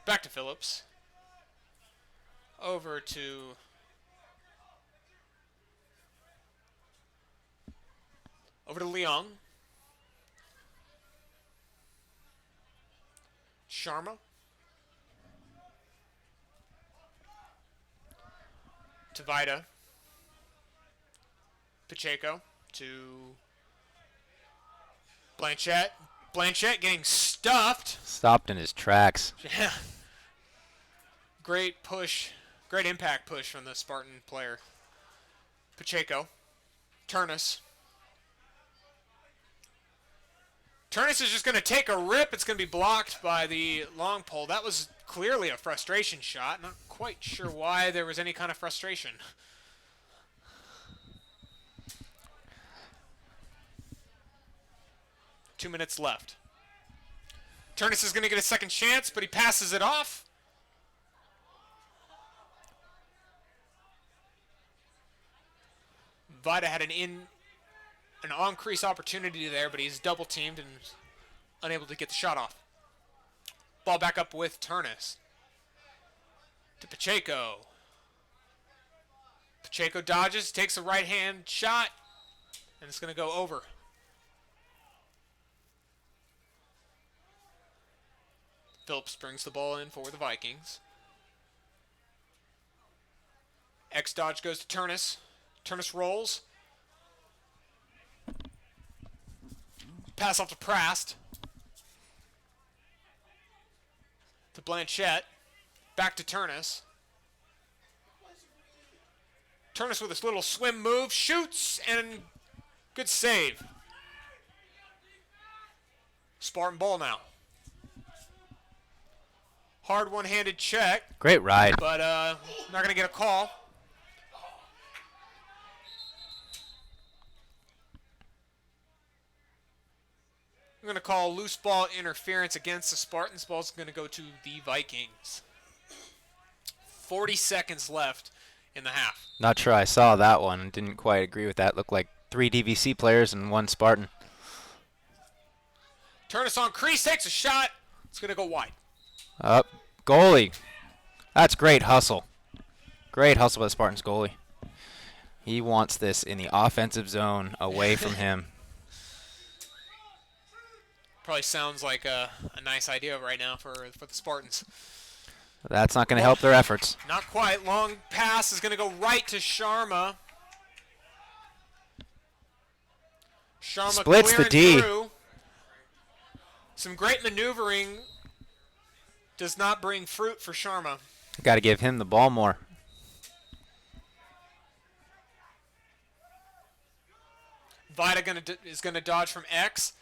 Back to Phillips. Over to over to Leung. Sharma. To Vida. Pacheco to Blanchette. Blanchette getting stuffed. Stopped in his tracks. Yeah. Great push. Great impact push from the Spartan player. Pacheco. Turnus. Turnus is just going to take a rip. It's going to be blocked by the long pole. That was clearly a frustration shot. Not quite sure why there was any kind of frustration. Two minutes left. Turnus is going to get a second chance, but he passes it off. Vida had an on-crease opportunity there, but he's double-teamed and unable to get the shot off. Ball back up with Turnus. To Pacheco. Pacheco dodges, takes a right-hand shot, and it's going to go over. Phillips brings the ball in for the Vikings. X-dodge goes to Turnus. Turnus rolls. Pass off to Prast. To Blanchette. Back to Turnus. Turnus with this little swim move. Shoots and good save. Spartan ball now. Hard one-handed check. Great ride. But not going to get a call. I'm going to call loose ball interference against the Spartans. Ball's going to go to the Vikings. 40 seconds left in the half. Not sure I saw that one. Didn't quite agree with that. Looked like 3 DVC players and 1 Spartan. Turnus on crease, takes a shot. It's going to go wide. Up. Goalie. That's great hustle. Great hustle by the Spartans goalie. He wants this in the offensive zone away from him. Probably sounds like a nice idea right now for the Spartans. That's not going to help their efforts. Not quite. Long pass is going to go right to Sharma. Sharma Splits the D. Through. Some great maneuvering does not bring fruit for Sharma. Got to give him the ball more. Vida is going to dodge from X.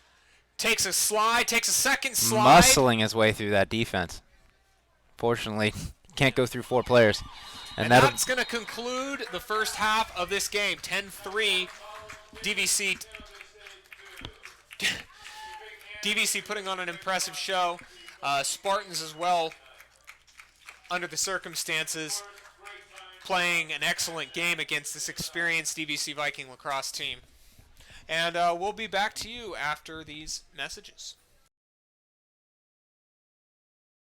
Takes a slide, takes a second slide. Muscling his way through that defense. Fortunately, can't go through 4 players. And that's going to conclude the first half of this game. 10-3, DVC putting on an impressive show. Spartans as well, under the circumstances, playing an excellent game against this experienced DVC Viking lacrosse team. And we'll be back to you after these messages.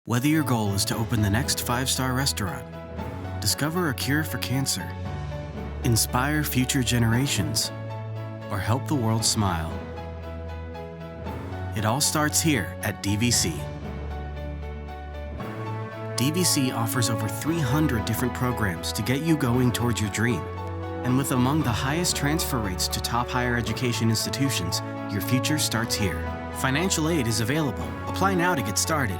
Whether your goal is to open the next 5-star restaurant, discover a cure for cancer, inspire future generations, or help the world smile, it all starts here at DVC. DVC offers over 300 different programs to get you going towards your dream. And with among the highest transfer rates to top higher education institutions, your future starts here. Financial aid is available. Apply now to get started.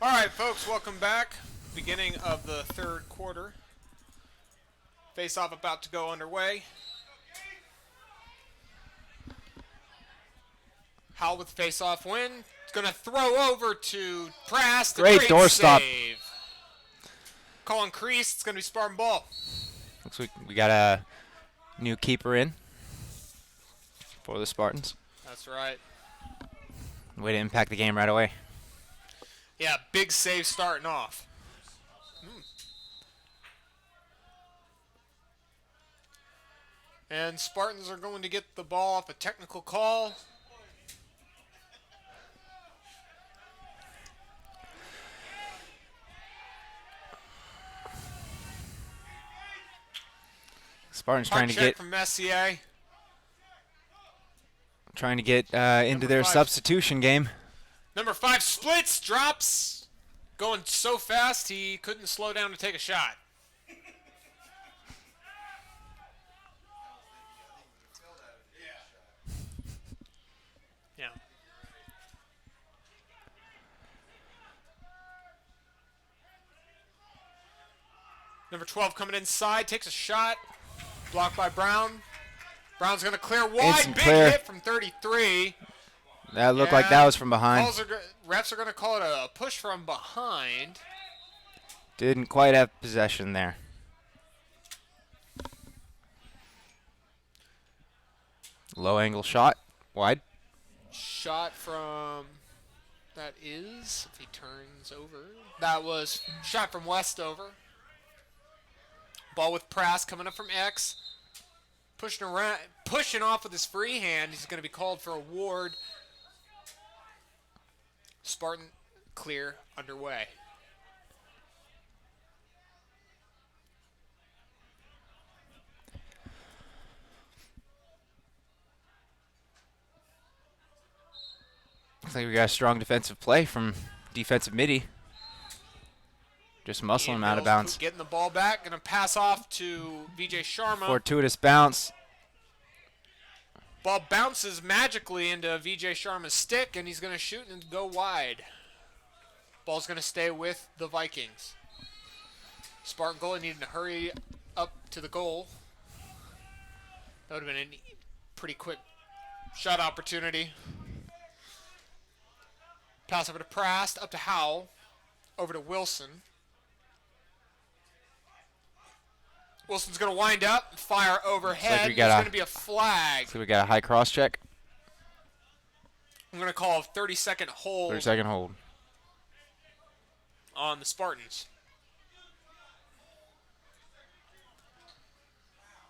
All right, folks, welcome back. Beginning of the third quarter. Face-off about to go underway. Howell with the face-off win. It's going to throw over to Prass. Great doorstop. Save. Calling crease. It's going to be Spartan ball. Looks like we got a new keeper in for the Spartans. That's right. Way to impact the game right away. Yeah, big save starting off. And Spartans are going to get the ball off a technical call. Spartans Hard trying to check get from Messier. into their 5. substitution game. Number 5 splits, drops, going so fast he couldn't slow down to take a shot. Yeah. Number 12 coming inside, takes a shot, blocked by Brown. Brown's going to clear wide, Instant big clear. hit from 33. That looked like that was from behind. Refs are going to call it a push from behind. Didn't quite have possession there. Low angle shot, wide. Shot from, that is, if he turns over. That was shot from Westover. Ball with Prass coming up from X. Pushing around, pushing off with his free hand. He's going to be called for a ward. Spartan clear underway. Looks like we got a strong defensive play from defensive midi. Just muscling him out of bounds. Getting the ball back. Going to pass off to VJ Sharma. Fortuitous bounce. Ball bounces magically into VJ Sharma's stick, and he's going to shoot and go wide. Ball's going to stay with the Vikings. Spartan goalie needing to hurry up to the goal. That would have been a pretty quick shot opportunity. Pass over to Prast, up to Howell, over to Wilson. Wilson's going to wind up and fire overhead. There's going to be a flag. So we got a high cross check. I'm going to call a 30-second hold. 30-second hold. On the Spartans.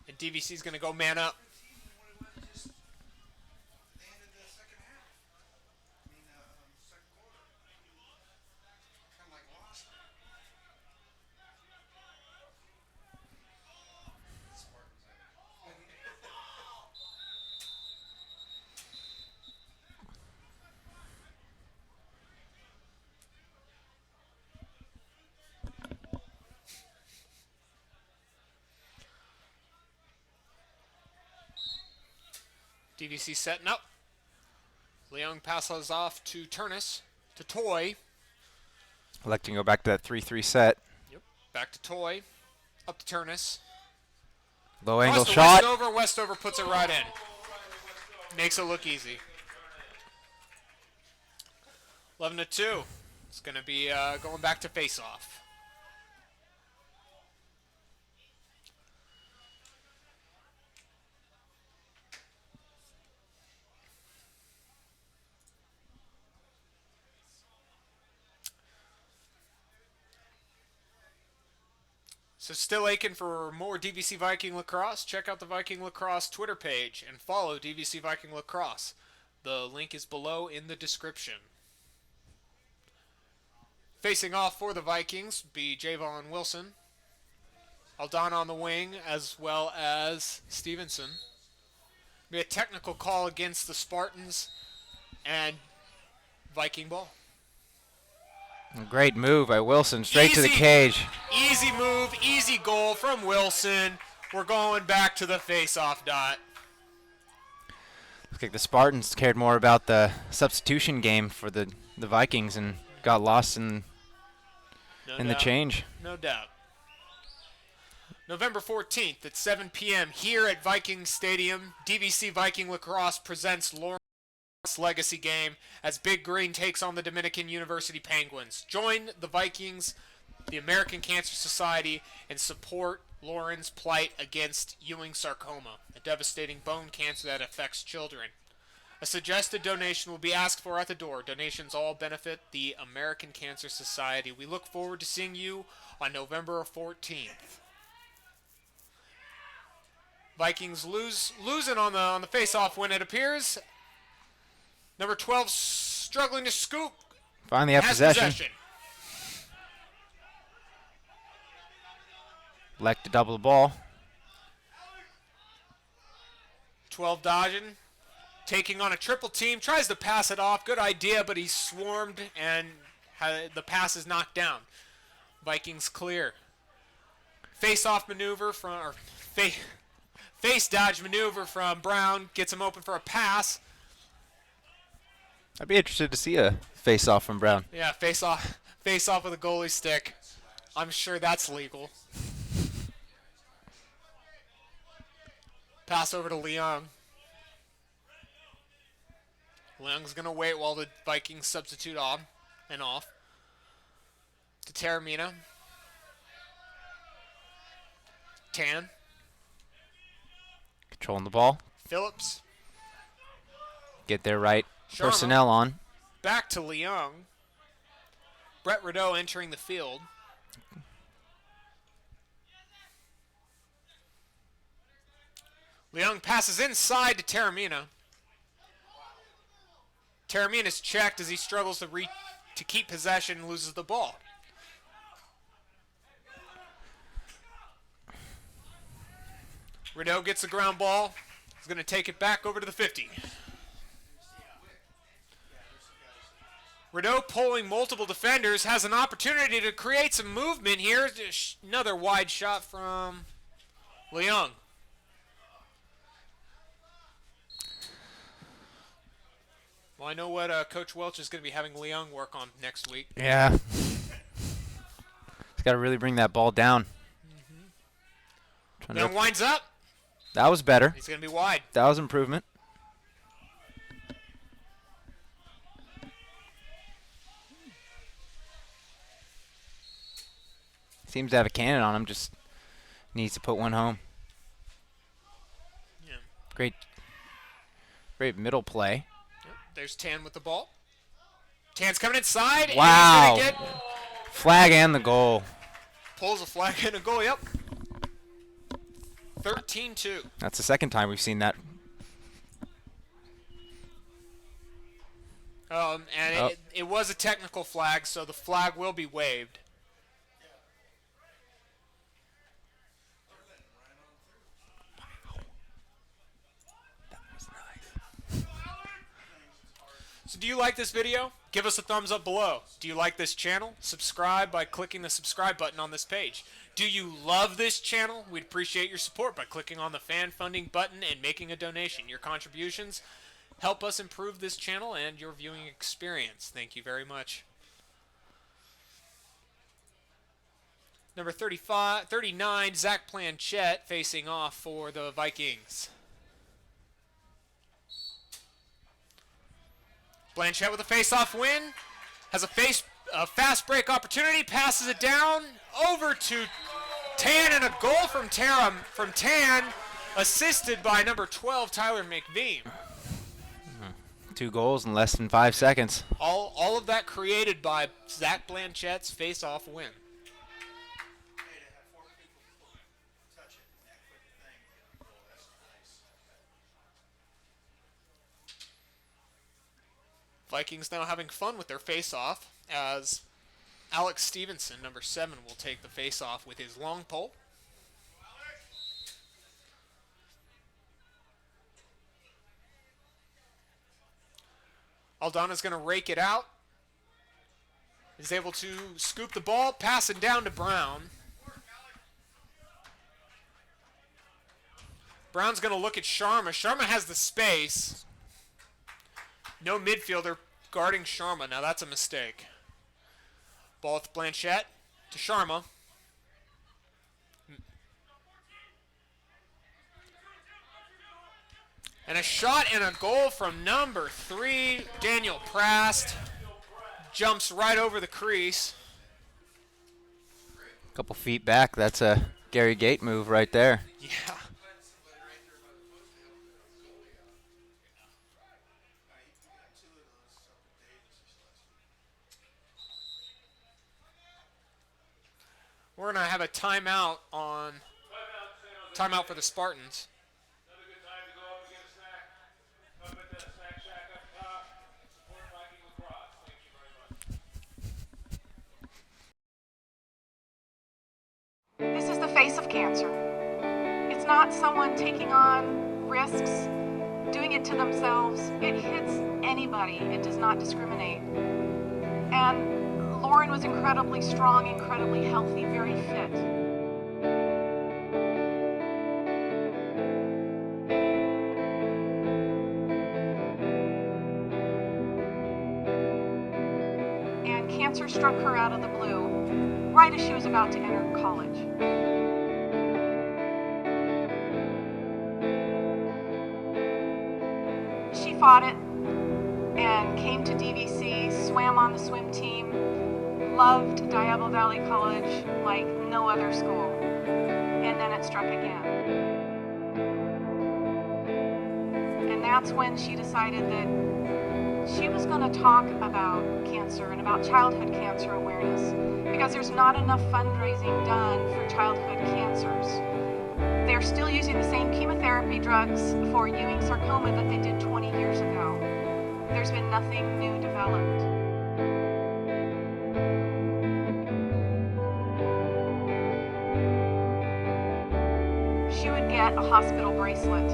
And DVC's going to go man up. DVC setting up. Leung passes off to Turnus, to Toy. Electing to go back to that 3-3 set. Yep. Back to Toy. Up to Turnus. Low angle Cross to shot. Westover. Westover puts it right in. Makes it look easy. 11-2. It's going to be going back to face-off. So still aching for more DVC Viking Lacrosse? Check out the Viking Lacrosse Twitter page and follow DVC Viking Lacrosse. The link is below in the description. Facing off for the Vikings be Javon Wilson. Aldana on the wing as well as Stevenson. Be a technical call against the Spartans and Viking ball. Great move by Wilson, straight to the Easy. cage. Easy move, easy goal from Wilson. We're going back to the face-off dot. Looks like the Spartans cared more about the substitution game for the Vikings and got lost in No and the doubt. change. No doubt. November 14th at 7 p.m. here at Viking Stadium, DVC Viking Lacrosse presents Lawrence Legacy Game as Big Green takes on the Dominican University Penguins. Join the Vikings, the American Cancer Society, and support Lauren's plight against Ewing sarcoma, a devastating bone cancer that affects children. A suggested donation will be asked for at the door. Donations all benefit the American Cancer Society. We look forward to seeing you on November 14th. Vikings losing on the face-off win, it appears. Number 12 struggling to scoop. Finally have possession. Like to double the ball. 12 dodging. Taking on a triple team. Tries to pass it off. Good idea, but he's swarmed and the pass is knocked down. Vikings clear. Face-off maneuver from... Face dodge maneuver from Brown. Gets him open for a pass. I'd be interested to see a face-off from Brown. Yeah, face off with a goalie stick. I'm sure that's legal. Pass over to Leung. Leung's going to wait while the Vikings substitute on and off. To Taramina. Tan. Controlling the ball. Phillips. Get their right Sharma. personnel on. Back to Leung. Brett Rideau entering the field. Leung passes inside to Taramina. Taramina's checked as he struggles to keep possession and loses the ball. Rideau gets the ground ball. He's going to take it back over to the 50. Rideau pulling multiple defenders, has an opportunity to create some movement here. Another wide shot from Leung. Well, I know what Coach Welch is going to be having Leung work on next week. Yeah. He's got to really bring that ball down. Leung winds up. That was better. He's going to be wide. That was improvement. Seems to have a cannon on him, just needs to put one home. Yeah. Great middle play. Yep. There's Tan with the ball. Tan's coming inside. Wow. And he's gonna get Flag and the goal. pulls a flag and a goal. Yep. 13-2. That's the second time we've seen that. It was a technical flag, so the flag will be waived. So do you like this video? Give us a thumbs up below. Do you like this channel? Subscribe by clicking the subscribe button on this page. Do you love this channel? We'd appreciate your support by clicking on the fan funding button and making a donation. Your contributions help us improve this channel and your viewing experience. Thank you very much. Number 39, Zach Planchette facing off for the Vikings. Blanchett with a face-off win. Has a fast break opportunity. Passes it down over to Tan, and a goal from Tan, assisted by number 12, Tyler McVeem. 2 goals in less than 5 seconds. All of that created by Zach Blanchette's face-off win. Vikings now having fun with their face-off as Alex Stevenson, number 7, will take the face-off with his long pole. Aldana's going to rake it out. He's able to scoop the ball, pass it down to Brown. Brown's going to look at Sharma. Sharma has the space. No midfielder guarding Sharma. Now that's a mistake. Ball with Blanchette. to Sharma. And a shot and a goal from number 3, Daniel Prast. Jumps right over the crease. Couple feet back. That's a Gary Gate move right there. Yeah. We're going to have a timeout for the Spartans. Another good time to go up and get a snack. Up at the snack shack up top. Support Viking Lacrosse. Thank you very much. This is the face of cancer. It's not someone taking on risks, doing it to themselves. It hits anybody. It does not discriminate. And Lauren was incredibly strong, incredibly healthy, very fit. And cancer struck her out of the blue right as she was about to enter college. She fought it and came to DVC, swam on the swim team, loved Diablo Valley College like no other school. And then it struck again. And that's when she decided that she was going to talk about cancer and about childhood cancer awareness, because there's not enough fundraising done for childhood cancers. They're still using the same chemotherapy drugs for Ewing sarcoma that they did 20 years ago. There's been nothing new developed. She would get a hospital bracelet.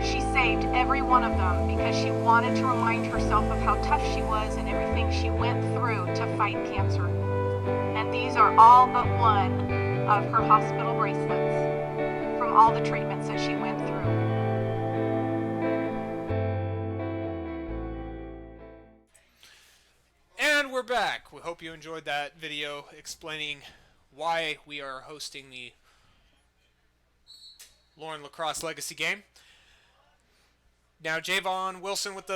She saved every one of them because she wanted to remind herself of how tough she was and everything she went through to fight cancer. And these are all but one of her hospital bracelets from all the treatments that she went through. And we're back. We hope you enjoyed that video explaining why we are hosting the Lauren Lacrosse Legacy game. Now Javon Wilson with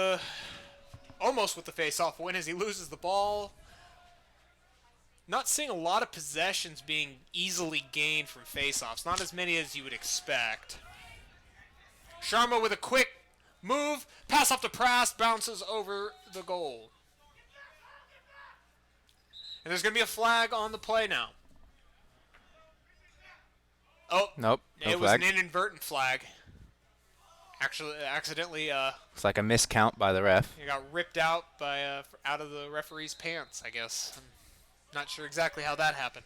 almost with the face-off win as he loses the ball. Not seeing a lot of possessions being easily gained from face-offs. Not as many as you would expect. Sharma with a quick move. Pass off to Prast. Bounces over the goal. And there's going to be a flag on the play now. Oh. Nope. No It was flag. an inadvertent flag. Actually, accidentally, It's like a miscount by the ref. it got ripped out out of the referee's pants, I guess. I'm not sure exactly how that happened.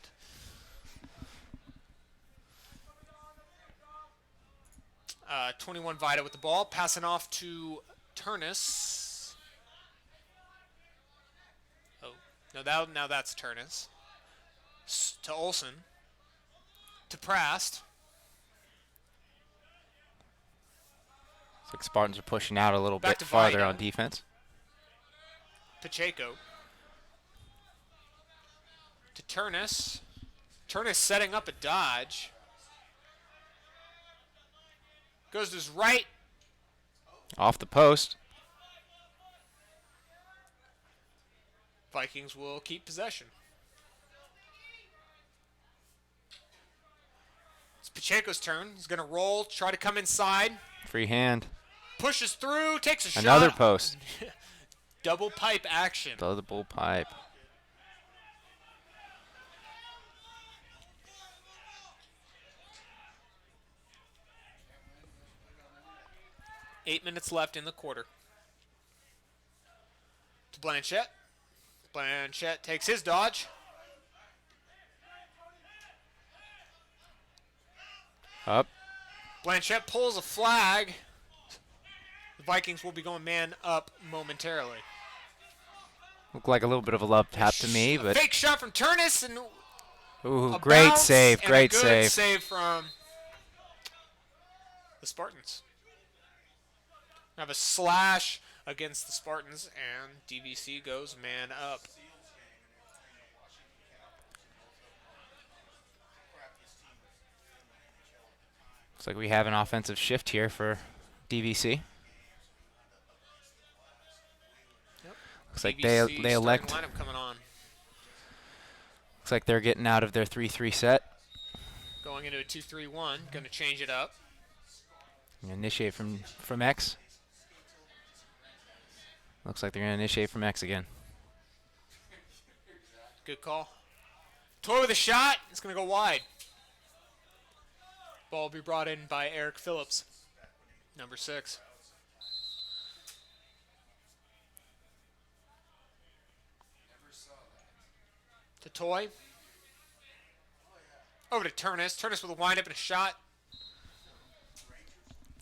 Uh, 21 Vida with the ball, passing off to Turnus. Oh, no, now that's Turnus. To Olsen. To Prast. Looks like Spartans are pushing out a little Back bit to farther Vida. on defense. Pacheco. To Turnus. Turnus setting up a dodge. Goes to his right. Off the post. Vikings will keep possession. It's Pacheco's turn. He's going to roll, try to come inside. Free hand. Pushes through, takes a shot. Another post. Double pipe action. Double pipe. Eight minutes left in the quarter. To Blanchette. Blanchette takes his dodge. Up. Blanchette pulls a flag. The Vikings will be going man up momentarily. Looked like a little bit of a love tap to me, but Fake shot from Turnus and ooh, a great bounce save, and great a good save. from the Spartans. Have a slash against the Spartans, and DVC goes man up. Looks like we have an offensive shift here for DVC. Yep. Looks like DVC they elect. starting lineup coming on. Looks like they're getting out of their 3-3 set. Going into a 2-3-1. Going to change it up. Initiate from X. Looks like they're going to initiate from X again. Good call. Toy with a shot. It's going to go wide. Ball will be brought in by Eric Phillips, number 6. To Toy. Over to Turnus. Turnus with a windup and a shot.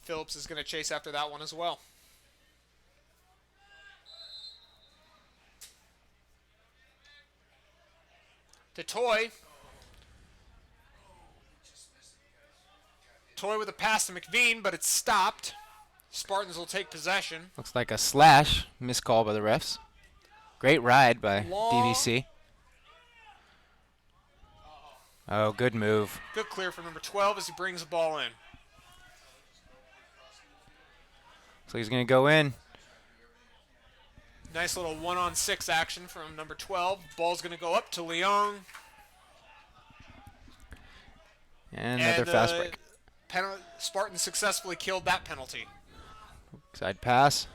Phillips is going to chase after that one as well. To Toy. Toy with a pass to McVean, but it's stopped. Spartans will take possession. Looks like a slash. Missed call by the refs. Great ride by Long. DVC. Oh, good move. Good clear from number 12 as he brings the ball in. So he's going to go in. Nice little 1-on-6 action from number 12. Ball's going to go up to Leung. And another fast break. Spartans successfully killed that penalty. Side pass.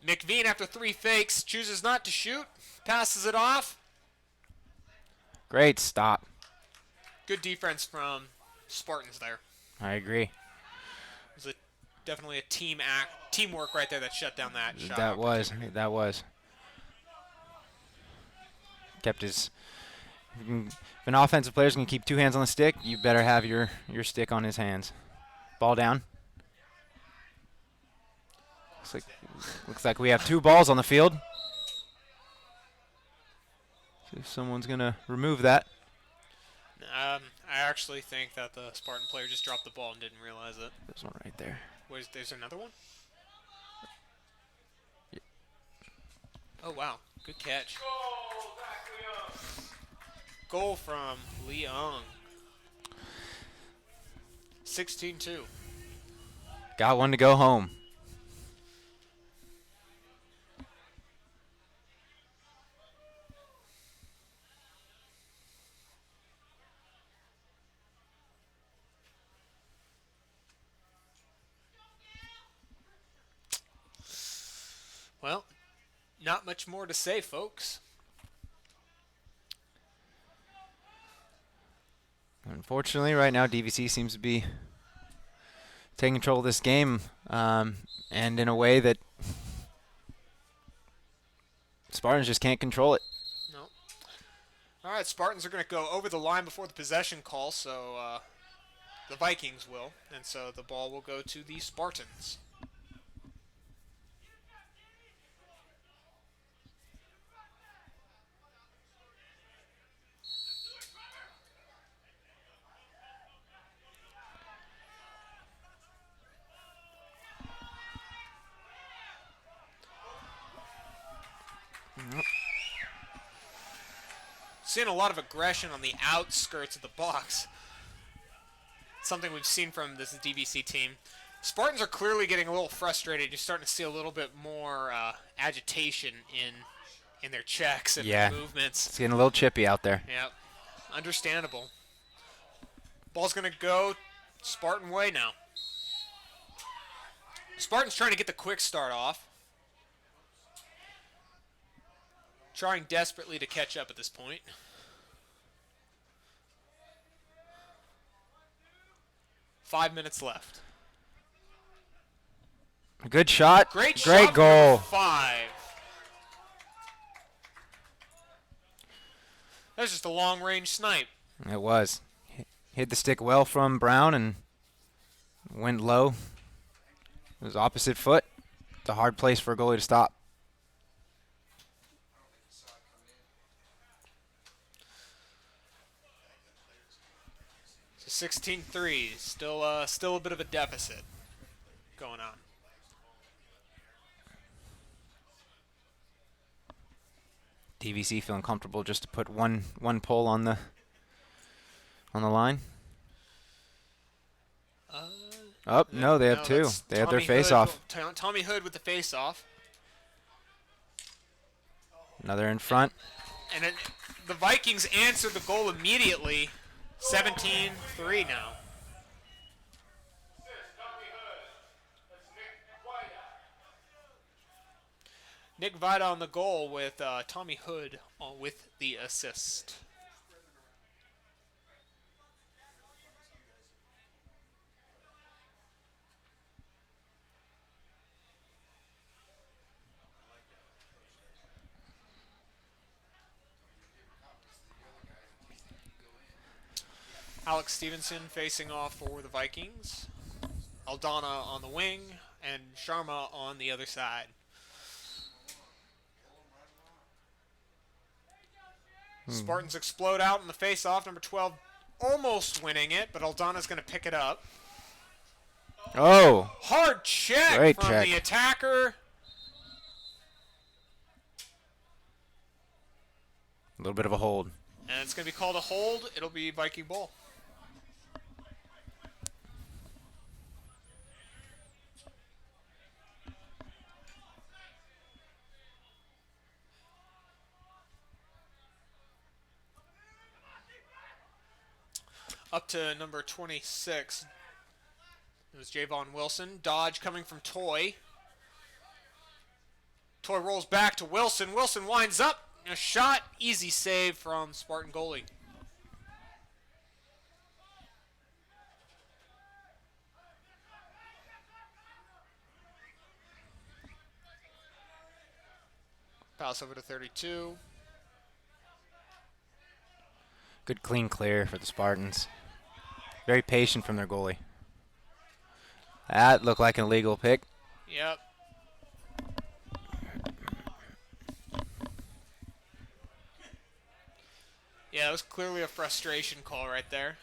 McVean, after 3 fakes, chooses not to shoot. Passes it off. Great stop. Good defense from Spartans there. I agree. It was definitely a teamwork right there that shut down that shot. That was. Kept his. If an offensive player's going to keep 2 hands on the stick, you better have your stick on his hands. Ball down. Looks like we have 2 balls on the field. See if someone's going to remove that. I actually think that the Spartan player just dropped the ball and didn't realize it. There's one right there. There's another one? Yeah. Oh, wow. Good catch. Goal from Leung. 16-2. Got one to go home. Well, not much more to say, folks. Unfortunately, right now, DVC seems to be taking control of this game, and in a way that Spartans just can't control it. No. All right, Spartans are going to go over the line before the possession call, so the Vikings will, and so the ball will go to the Spartans. Seeing a lot of aggression on the outskirts of the box. Something we've seen from this DVC team. Spartans are clearly getting a little frustrated. You're starting to see a little bit more agitation in their checks and their movements. It's getting a little chippy out there. Yep, understandable. Ball's going to go Spartan way now. Spartans trying to get the quick start off. Trying desperately to catch up at this point. Five minutes left. Good shot. Great Great goal. 5. That was just a long-range snipe. It was. Hit the stick well from Brown and went low. It was opposite foot. It's a hard place for a goalie to stop. So 16-3, still a bit of a deficit going on. DVC feeling comfortable just to put one pull on the line. Oh, no, they have two. That's They had their Tommy face-off. Hood. Tommy Hood with the face-off. Another in front. And the Vikings answered the goal immediately. 17-3 now. Nick Vida on the goal with Tommy Hood with the assist. Alex Stevenson facing off for the Vikings. Aldana on the wing and Sharma on the other side. Spartans explode out in the face-off. Number 12 almost winning it, but Aldana's going to pick it up. Oh. Hard check Great from check. the attacker. A little bit of a hold. And it's going to be called a hold. It'll be Viking ball. Up to number 26. It was Javon Wilson. Dodge coming from Toy. Toy rolls back to Wilson. Wilson winds up. A shot. Easy save from Spartan goalie. Pass over to 32. Good clean clear for the Spartans. Very patient from their goalie. That looked like an illegal pick. Yep. Yeah, it was clearly a frustration call right there.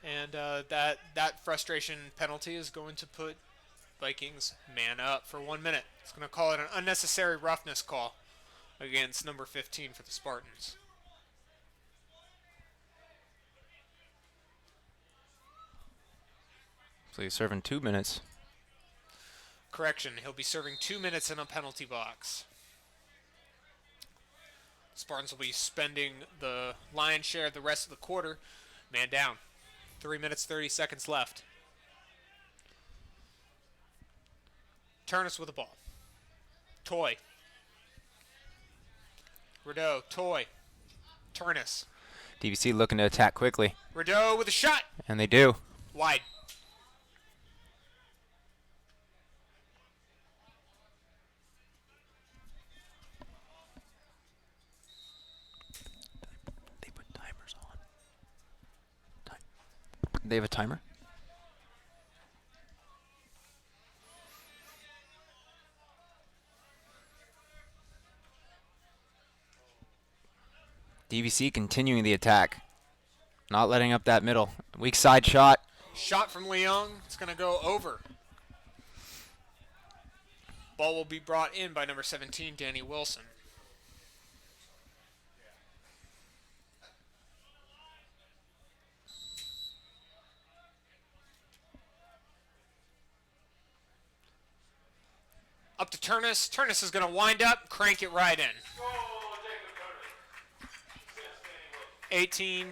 And that frustration penalty is going to put Vikings man up for 1 minute. It's going to call it an unnecessary roughness call against number 15 for the Spartans. So he's serving 2 minutes. Correction, he'll be serving 2 minutes in a penalty box. Spartans will be spending the lion's share of the rest of the quarter. Man down. 3 minutes, 30 seconds left. Turnus with the ball. Toy. Rideau, Toy. Turnus. DVC looking to attack quickly. Rideau with a shot. And they do. Wide. They put timers on. They have a timer? DVC continuing the attack. Not letting up that middle. Weak side shot. Shot from Leung. It's going to go over. Ball will be brought in by number 17, Danny Wilson. Up to Turnus. Turnus is going to wind up, crank it right in. 18-3.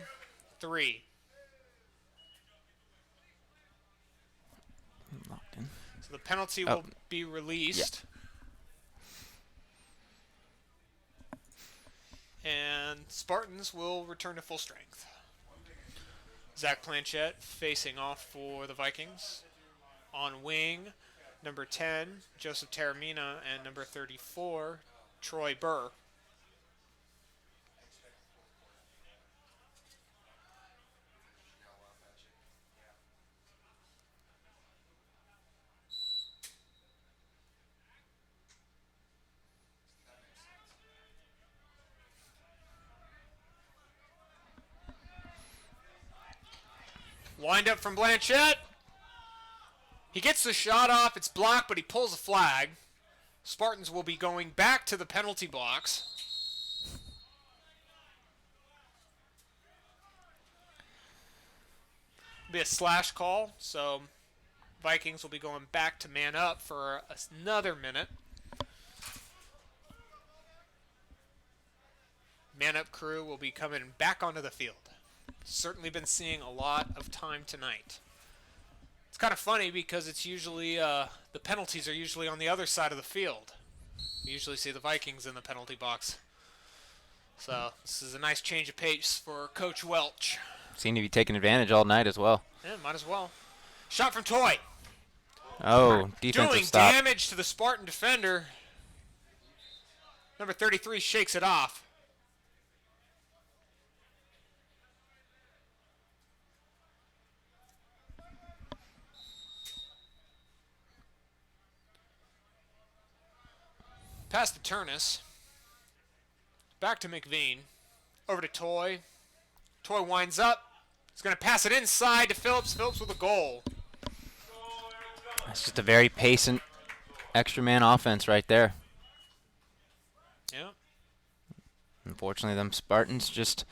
Locked in. So the penalty will be released. Yeah. And Spartans will return to full strength. Zach Planchette facing off for the Vikings. On wing, number 10, Joseph Taramina, and number 34, Troy Burr. Wind up from Blanchette. He gets the shot off. It's blocked, but he pulls a flag. Spartans will be going back to the penalty box. be a slash call, so Vikings will be going back to man up for another minute. Man up crew will be coming back onto the field. Certainly been seeing a lot of time tonight. It's kind of funny because it's usually the penalties are usually on the other side of the field. You usually see the Vikings in the penalty box. So this is a nice change of pace for Coach Welch. Seem to be taking advantage all night as well. Yeah, might as well. Shot from Toy. Oh, defensive Doing stop. damage to the Spartan defender. Number 33 shakes it off. Pass to Turnus. Back to McVean. Over to Toy. Toy winds up. He's going to pass it inside to Phillips. Phillips with a goal. That's just a very patient extra man offense right there. Yeah. Unfortunately, them Spartans just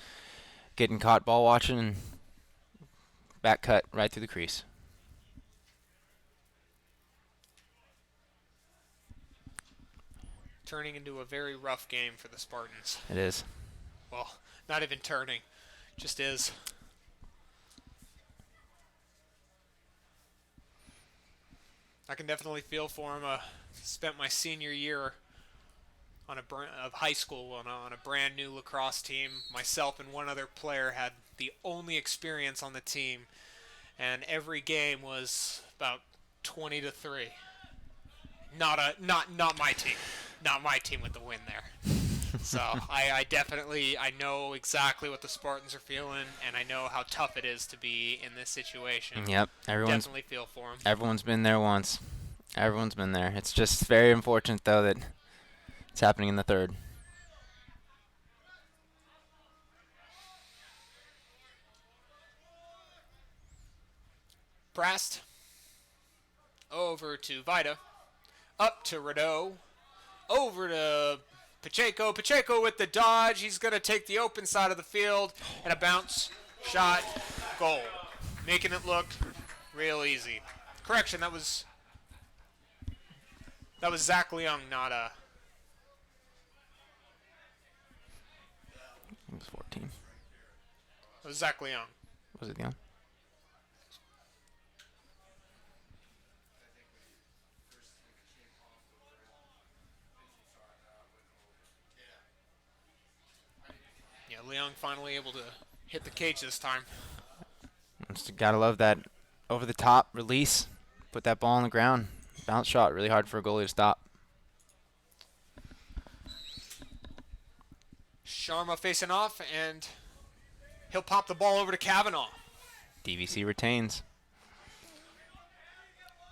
getting caught ball watching and back cut right through the crease. Turning into a very rough game for the Spartans. It is. Well, not even turning. Just is. I can definitely feel for him. Spent my senior year on of high school on a brand new lacrosse team. Myself and one other player had the only experience on the team, and every game was about 20-3. Not my team. Not my team with the win there. So I definitely know exactly what the Spartans are feeling, and I know how tough it is to be in this situation. Yep, Definitely feel for them. everyone's been there once. Everyone's been there. It's just very unfortunate though that it's happening in the third. Prast. Over to Vida. Up to Rideau. Over to Pacheco. Pacheco with the dodge. He's going to take the open side of the field. And a bounce, shot, goal. Making it look real easy. Correction, that was Zach Leung, not a... It was 14. It was Zach Leung. Was it Leon? Yeah, Leung finally able to hit the cage this time. Just gotta love that over the top release. Put that ball on the ground. Bounce shot, really hard for a goalie to stop. Sharma facing off, and he'll pop the ball over to Kavanaugh. DVC retains.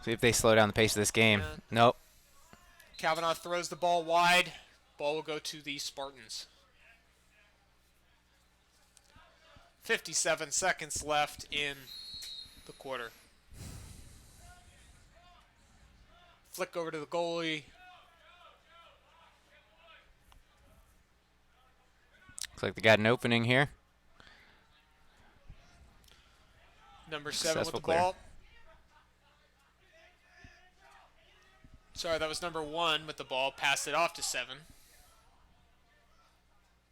See if they slow down the pace of this game. Yeah. Nope. Kavanaugh throws the ball wide. Ball will go to the Spartans. 57 seconds left in the quarter. Flick over to the goalie. Looks like they got an opening here. Number 7 with the Successful clear. ball. Sorry, that was number 1 with the ball. Passed it off to 7.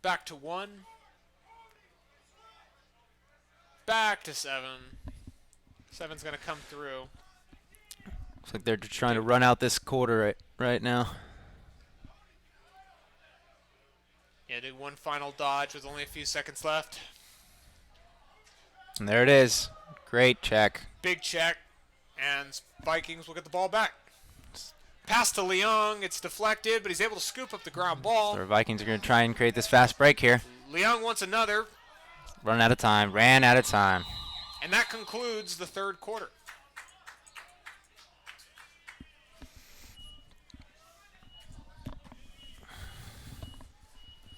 Back to 1. Back to 7. 7's going to come through. Looks like they're trying to run out this quarter right now. Yeah, did one final dodge with only a few seconds left. And there it is. Great check. Big check, and Vikings will get the ball back. Pass to Leung. It's deflected, but he's able to scoop up the ground ball. So the Vikings are going to try and create this fast break here. Leung wants another, Run out of time. Ran out of time. and that concludes the third quarter.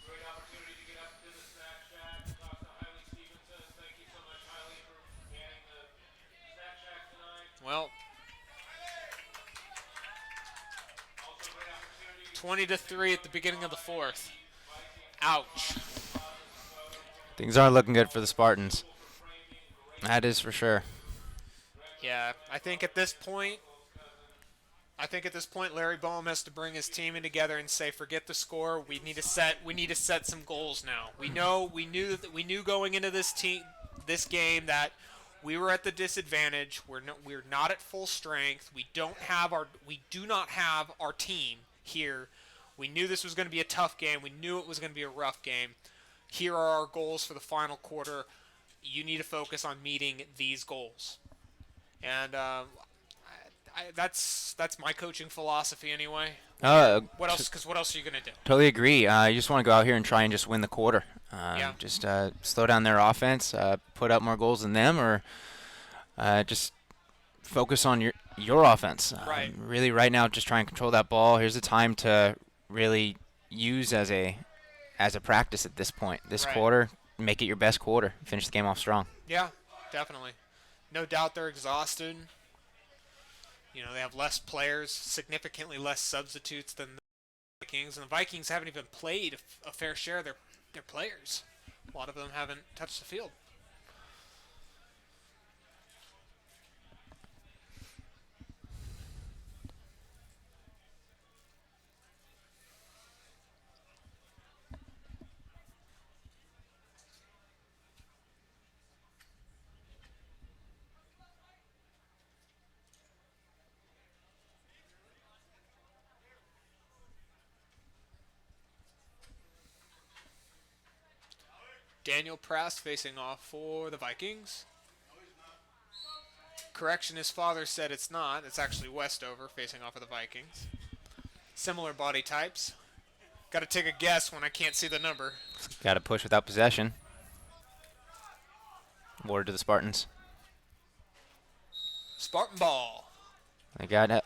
Great opportunity to get up to the snack shack. Talk to Hailey Stevenson. Thank you so much, Hailey, for manning the snack shack tonight. Well, Also, great opportunity 20-3 at the beginning of the fourth. Ouch. Things aren't looking good for the Spartans. That is for sure. Yeah, I think at this point, Larry Bohm has to bring his team in together and say, forget the score. We need to set some goals now. We knew going into this game that we were at the disadvantage. We're not at full strength. We do not have our team here. We knew this was going to be a tough game. We knew it was going to be a rough game. Here are our goals for the final quarter. You need to focus on meeting these goals. And that's my coaching philosophy anyway. What else? Because what else are you gonna do? Totally agree. You just want to go out here and try and just win the quarter. Yeah. Just slow down their offense, put up more goals than them, or just focus on your offense. Right. Really, right now, just try and control that ball. Here's the time to really use as a practice at this point. This Right. quarter, make it your best quarter. Finish the game off strong. Yeah, definitely. No doubt they're exhausted. You know, they have less players, significantly less substitutes than the Vikings, and the Vikings haven't even played a fair share of their players. A lot of them haven't touched the field. Daniel Press facing off for the Vikings. Correction, his father said it's not. It's actually Westover facing off of the Vikings. Similar body types. Got to take a guess when I can't see the number. Got to push without possession. Ward to the Spartans. Spartan ball. They got it.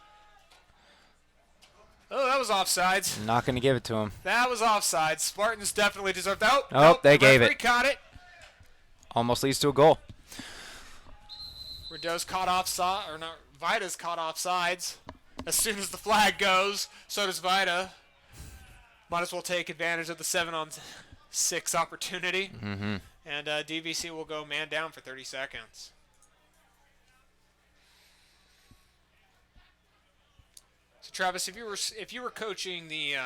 Oh, that was offsides. Not going to give it to him. That was offsides. Spartans definitely deserved that. They gave referee it. Caught it. Almost leads to a goal. Rideau's caught offside, or not? Vida's caught offsides. As soon as the flag goes, so does Vida. Might as well take advantage of the 7-on-6 opportunity. Mm-hmm. And DVC will go man down for 30 seconds. So Travis, if you were coaching the,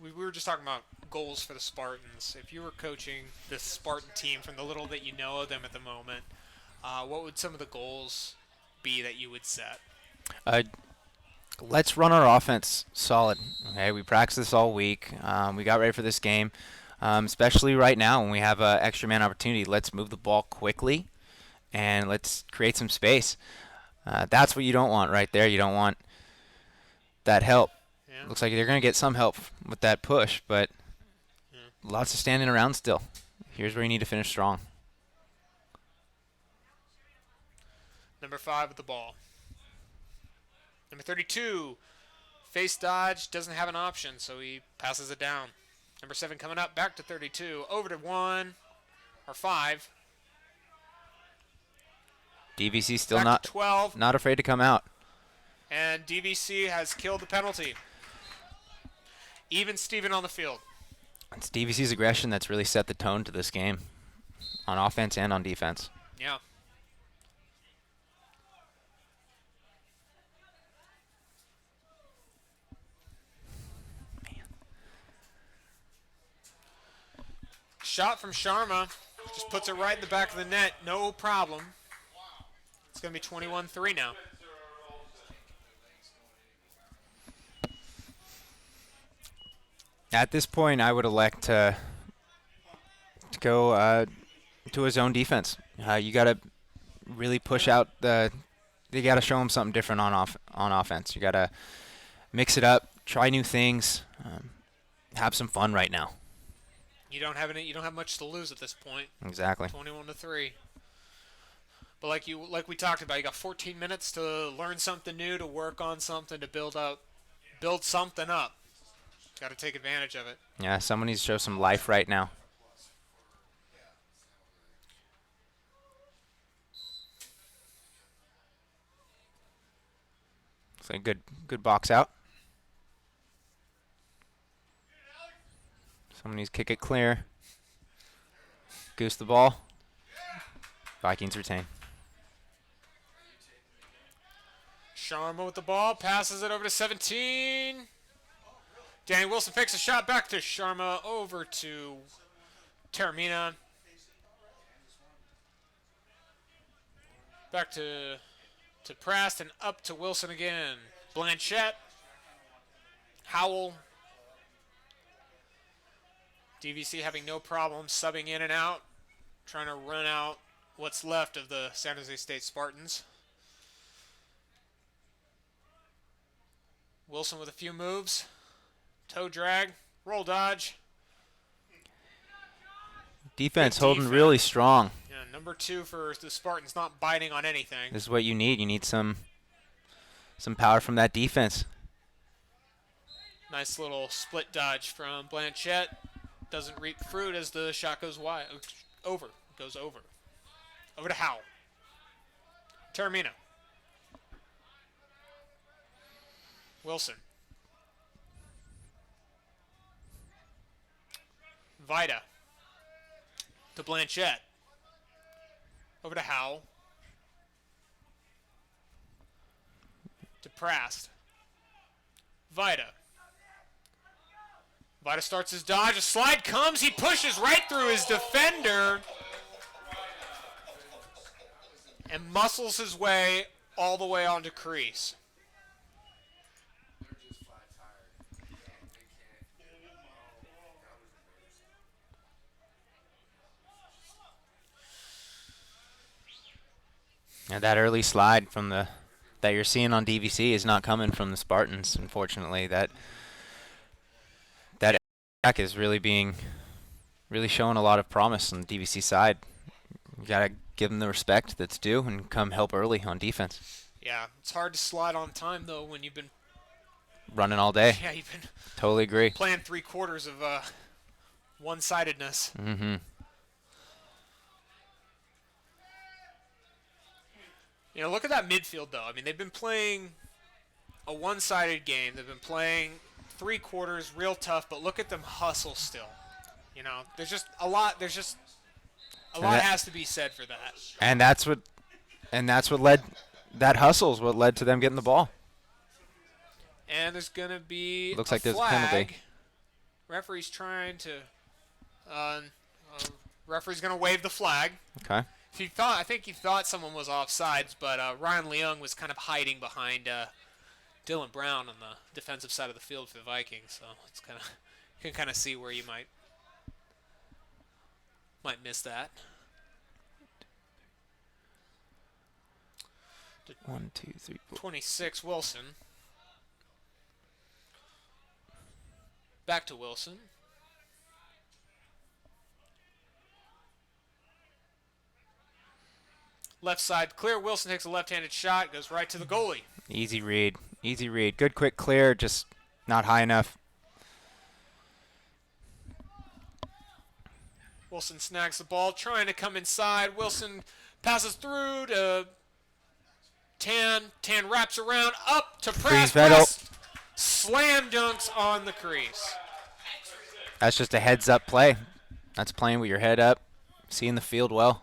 we were just talking about goals for the Spartans. If you were coaching the Spartan team from the little that you know of them at the moment, what would some of the goals be that you would set? Let's run our offense solid. Okay, we practiced this all week. We got ready for this game, especially right now when we have an extra man opportunity. Let's move the ball quickly, and let's create some space. That's what you don't want right there. You don't want that help. Yeah. Looks like they're going to get some help with that push, but lots of standing around still. Here's where you need to finish strong. Number 5 with the ball. Number 32, face dodge, doesn't have an option, so he passes it down. Number 7 coming up, back to 32, over to 5. DVC still Back to 12. not afraid to come out. And DVC has killed the penalty. Even Steven on the field. It's DVC's aggression that's really set the tone to this game on offense and on defense. Yeah. Shot from Sharma. Just puts it right in the back of the net. No problem. It's going to be 21-3 now. At this point, I would elect to go to his own defense. You got to really push out you got to show him something different on offense. You got to mix it up, try new things, have some fun right now. You don't have much to lose at this point. Exactly. 21-3. But like we talked about, you got 14 minutes to learn something new, to work on something, to build something up. Got to take advantage of it. Yeah, someone needs to show some life right now. It's a good box out. Someone needs to kick it clear. Goose the ball. Vikings retain. Sharma with the ball, passes it over to 17. Danny Wilson picks a shot back to Sharma, over to Taramina. Back to Preston, up to Wilson again. Blanchette, Howell. DVC having no problem subbing in and out, trying to run out what's left of the San Jose State Spartans. Wilson with a few moves. Toe drag, roll dodge. Defense Good holding defense. really strong. Yeah, number 2 for the Spartans, not biting on anything. This is what you need. You need some power from that defense. Nice little split dodge from Blanchette. Doesn't reap fruit as the shot goes wide. Over. Goes over. Over to Howell. Taramina. Wilson. Vida. To Blanchette. Over to Howell. To Prast. Vida. Vida starts his dodge. A slide comes. He pushes right through his defender and muscles his way all the way onto crease. And that early slide from that you're seeing on DVC is not coming from the Spartans, unfortunately. That attack is really showing a lot of promise on the DVC side. You gotta give them the respect that's due and come help early on defense. Yeah, it's hard to slide on time though when you've been Running all day. yeah you've been Totally agree. playing 3/4 of one-sidedness. Mm-hmm. You know, look at that midfield, though. I mean, they've been playing a one-sided game. They've been playing 3/4, real tough, but look at them hustle still. You know, there's just a lot. There's just a lot has to be said for that. And that's what led, that hustle is what led to them getting the ball. And there's gonna be Looks a like there's a flag. penalty. Referee's trying to. Referee's gonna wave the flag. Okay. I think he thought someone was offsides, but Ryan Leung was kind of hiding behind Dylan Brown on the defensive side of the field for the Vikings, so it's you can kind of see where you might miss that. 1, 2, 3, 4. 26 Wilson. Back to Wilson. Left side clear. Wilson takes a left-handed shot, goes right to the goalie. Easy read. Easy read. Good quick clear, just not high enough. Wilson snags the ball, trying to come inside. Wilson passes through to Tan. Tan wraps around, up to Press. Press slam dunks on the crease. That's just a heads-up play. That's playing with your head up, seeing the field well.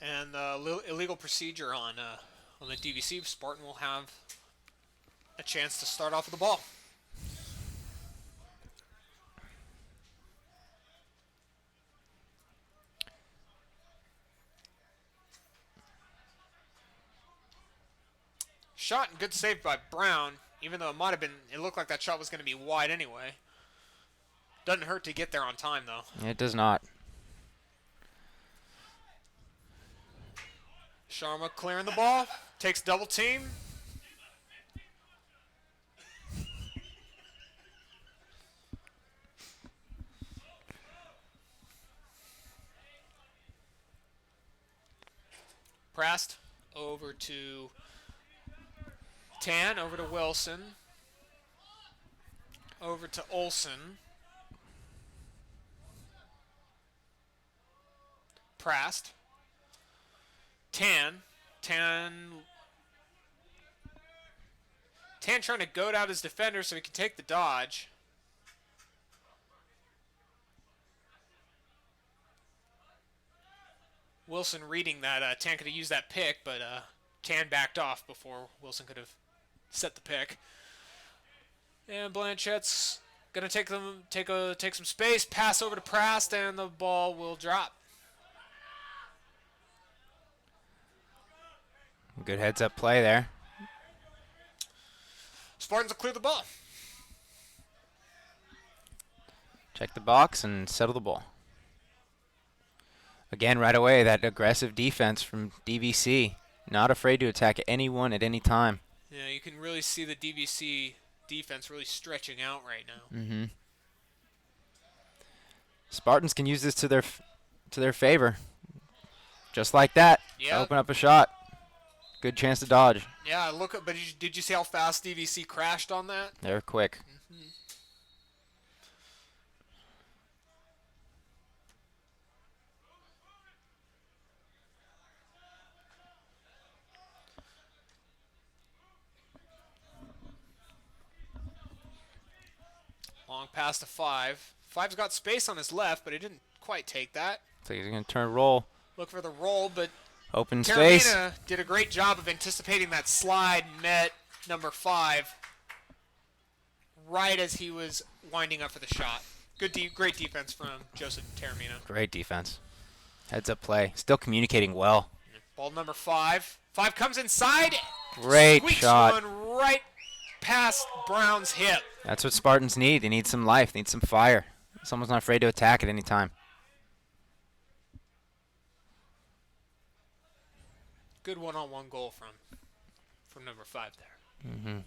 And illegal procedure on the DVC. Spartan will have a chance to start off with the ball. Shot and good save by Brown, even though it looked like that shot was going to be wide anyway. Doesn't hurt to get there on time, though. It does not. Sharma clearing the ball, takes double team. Prast over to Tan, over to Wilson, over to Olson. Prast. Tan trying to goad out his defender so he can take the dodge. Wilson reading that Tan could have used that pick, but Tan backed off before Wilson could have set the pick. And Blanchette's gonna take some space, pass over to Prast, and the ball will drop. Good heads-up play there. Spartans will clear the ball. Check the box and settle the ball. Again, right away, that aggressive defense from DVC. Not afraid to attack anyone at any time. Yeah, you can really see the DVC defense really stretching out right now. Spartans can use this to their favor. Just like that. Yeah. Open up a shot. Good chance to dodge. Yeah, but did you see how fast DVC crashed on that? They're quick. Long pass to 5. 5's got space on his left, but he didn't quite take that. So he's going to turn roll. Look for the roll, but Open space. Terramina did a great job of anticipating that slide, met number 5 right as he was winding up for the shot. Great defense from Joseph Terramina. Great defense. Heads up play. Still communicating well. Ball number 5. 5 comes inside. Great squeaks shot. one right past Brown's hip. That's what Spartans need. They need some life. They need some fire. Someone's not afraid to attack at any time. Good one-on-one goal from number 5 there.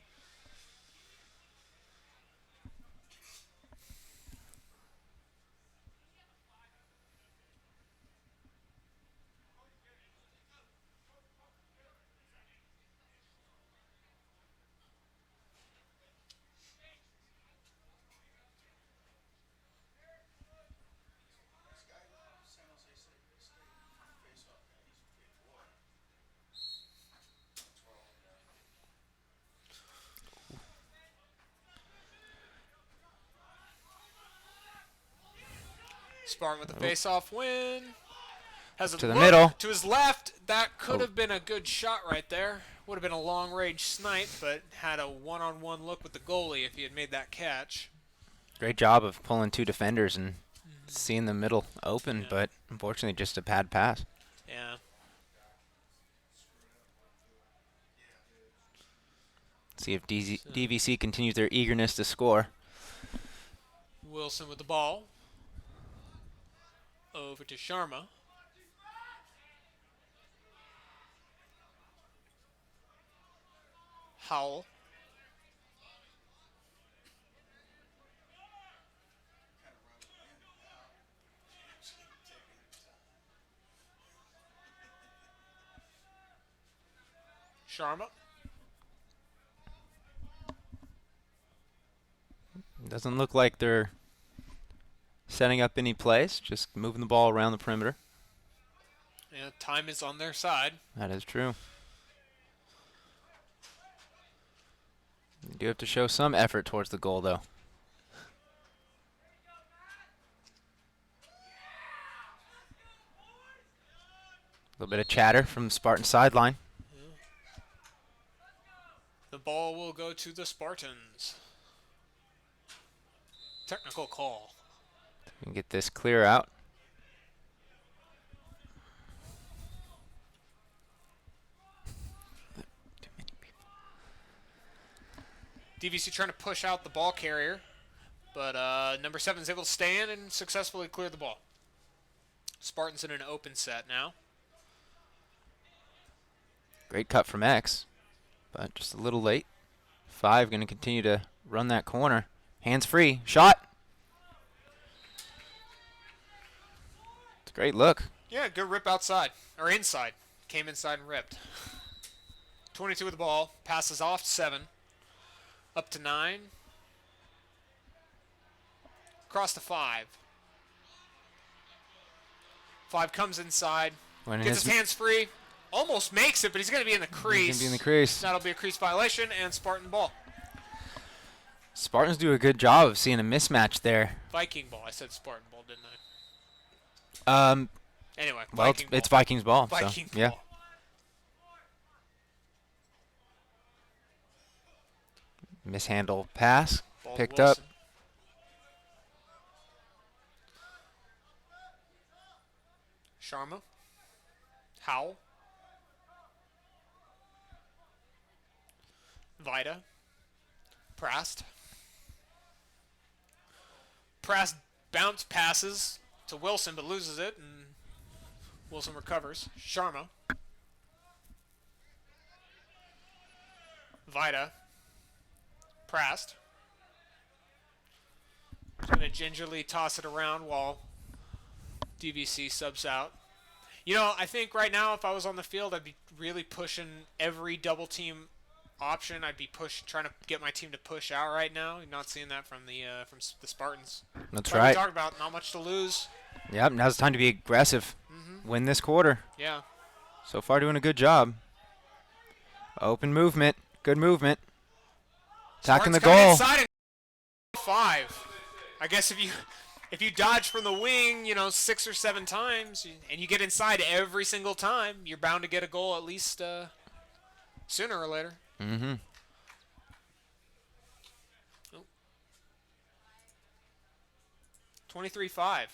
Spartan with the face-off win. Has a To the look middle. to his left. That could have been a good shot right there. Would have been a long-range snipe, but had a one-on-one look with the goalie if he had made that catch. Great job of pulling 2 defenders and seeing the middle open, but unfortunately just a bad pass. Yeah. See if DVC continues their eagerness to score. Wilson with the ball. Over to Sharma. Howell. Sharma. Doesn't look like they're setting up any plays, just moving the ball around the perimeter. Yeah, time is on their side. That is true. You do have to show some effort towards the goal, though. A little bit of chatter from the Spartan sideline. The ball will go to the Spartans. Technical call. We can get this clear out. DVC trying to push out the ball carrier, but number 7 is able to stay in and successfully clear the ball. Spartans in an open set now. Great cut from X, but just a little late. 5 going to continue to run that corner. Hands free. Shot. It's a great look. Yeah, good rip outside, or inside. came inside and ripped. 22 with the ball. Passes off 7. Up to 9. Across to 5. 5 comes inside. Gets his hands free. Almost makes it, but he's going to be in the crease. He's going to be in the crease. That'll be a crease violation and Spartan ball. Spartans do a good job of seeing a mismatch there. Viking ball. I said Spartan ball, didn't I? Anyway, well, it's Vikings ball. Viking so, yeah. ball. Mishandle pass. Ball Picked Wilson. up. Sharma. Howell. Vida. Prast. Prast bounce passes to Wilson but loses it, and Wilson recovers. Sharma. Vida. Prast. Going to gingerly toss it around while DVC subs out. You know, I think right now if I was on the field, I'd be really pushing every double team option. I'd be trying to get my team to push out right now. You're not seeing that from the Spartans. That's like right. We talked about not much to lose. Yep, now's the time to be aggressive. Win this quarter. Yeah. So far doing a good job. Open movement. Good movement. Attacking the goal. Inside and 5. I guess if you dodge from the wing, 6 or 7 times, and you get inside every single time, you're bound to get a goal at least sooner or later. Mm-hmm. 23-5.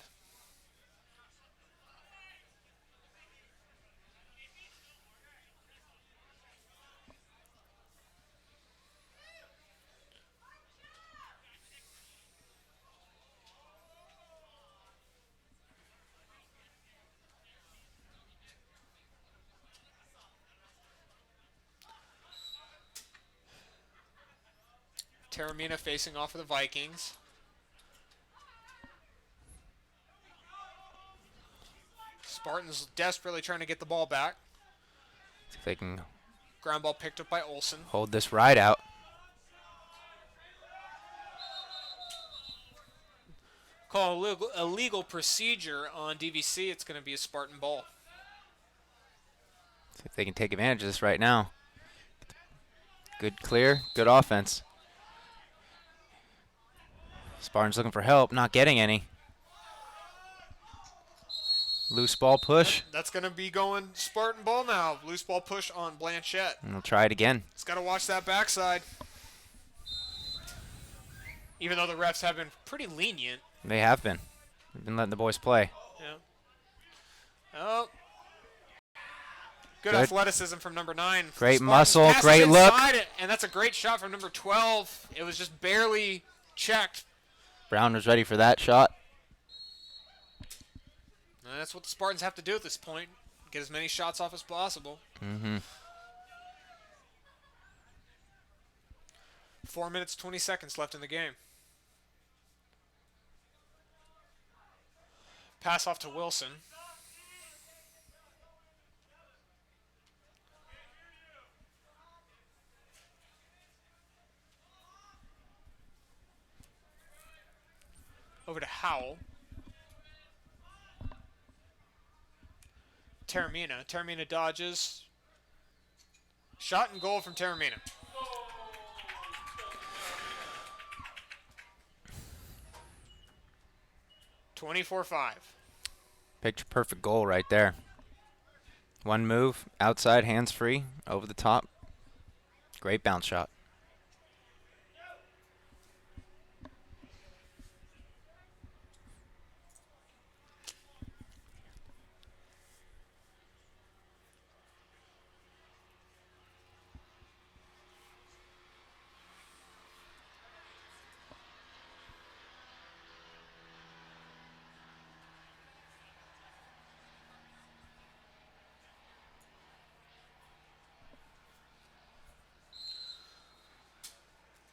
Taramina facing off of the Vikings. Spartans desperately trying to get the ball back. See if they can Ground ball picked up by Olsen. hold this ride out. Call illegal procedure on DVC. It's going to be a Spartan ball. See if they can take advantage of this right now. Good clear, good offense. Spartans looking for help, not getting any. Loose ball push. That's going to be going Spartan ball now. Loose ball push on Blanchette. And we'll try it again. He's got to watch that backside. Even though the refs have been pretty lenient. They have been. They've been letting the boys play. Yeah. Oh. Good athleticism from number 9. Great Spartans muscle, passes great look. And that's a great shot from number 12. It was just barely checked. Brown was ready for that shot. And that's what the Spartans have to do at this point. Get as many shots off as possible. Mm-hmm. 4 minutes, 20 seconds left in the game. Pass off to Wilson. Over to Howell. Taramina. Taramina dodges. Shot and goal from Taramina. (24-5). Picture perfect goal right there. One move, outside, hands free, over the top. Great bounce shot.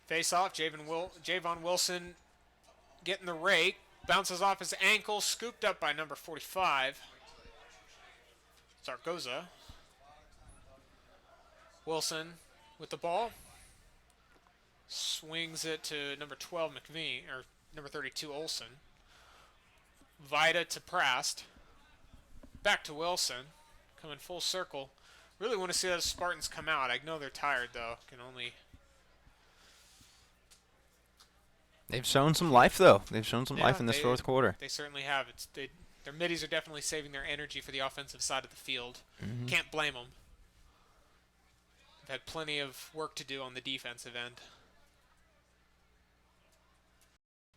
Face off, Javon Wilson getting the rake. Bounces off his ankle, scooped up by number 45. Zaragoza. Wilson with the ball. Swings it to number 12, McVean, or number 32, Olson. Vida to Prast. Back to Wilson. Coming full circle. Really want to see those Spartans come out. I know they're tired, though. Can only... They've shown some life, though. They've shown some life in this fourth quarter. They certainly have. Their middies are definitely saving their energy for the offensive side of the field. Can't blame them. They've had plenty of work to do on the defensive end.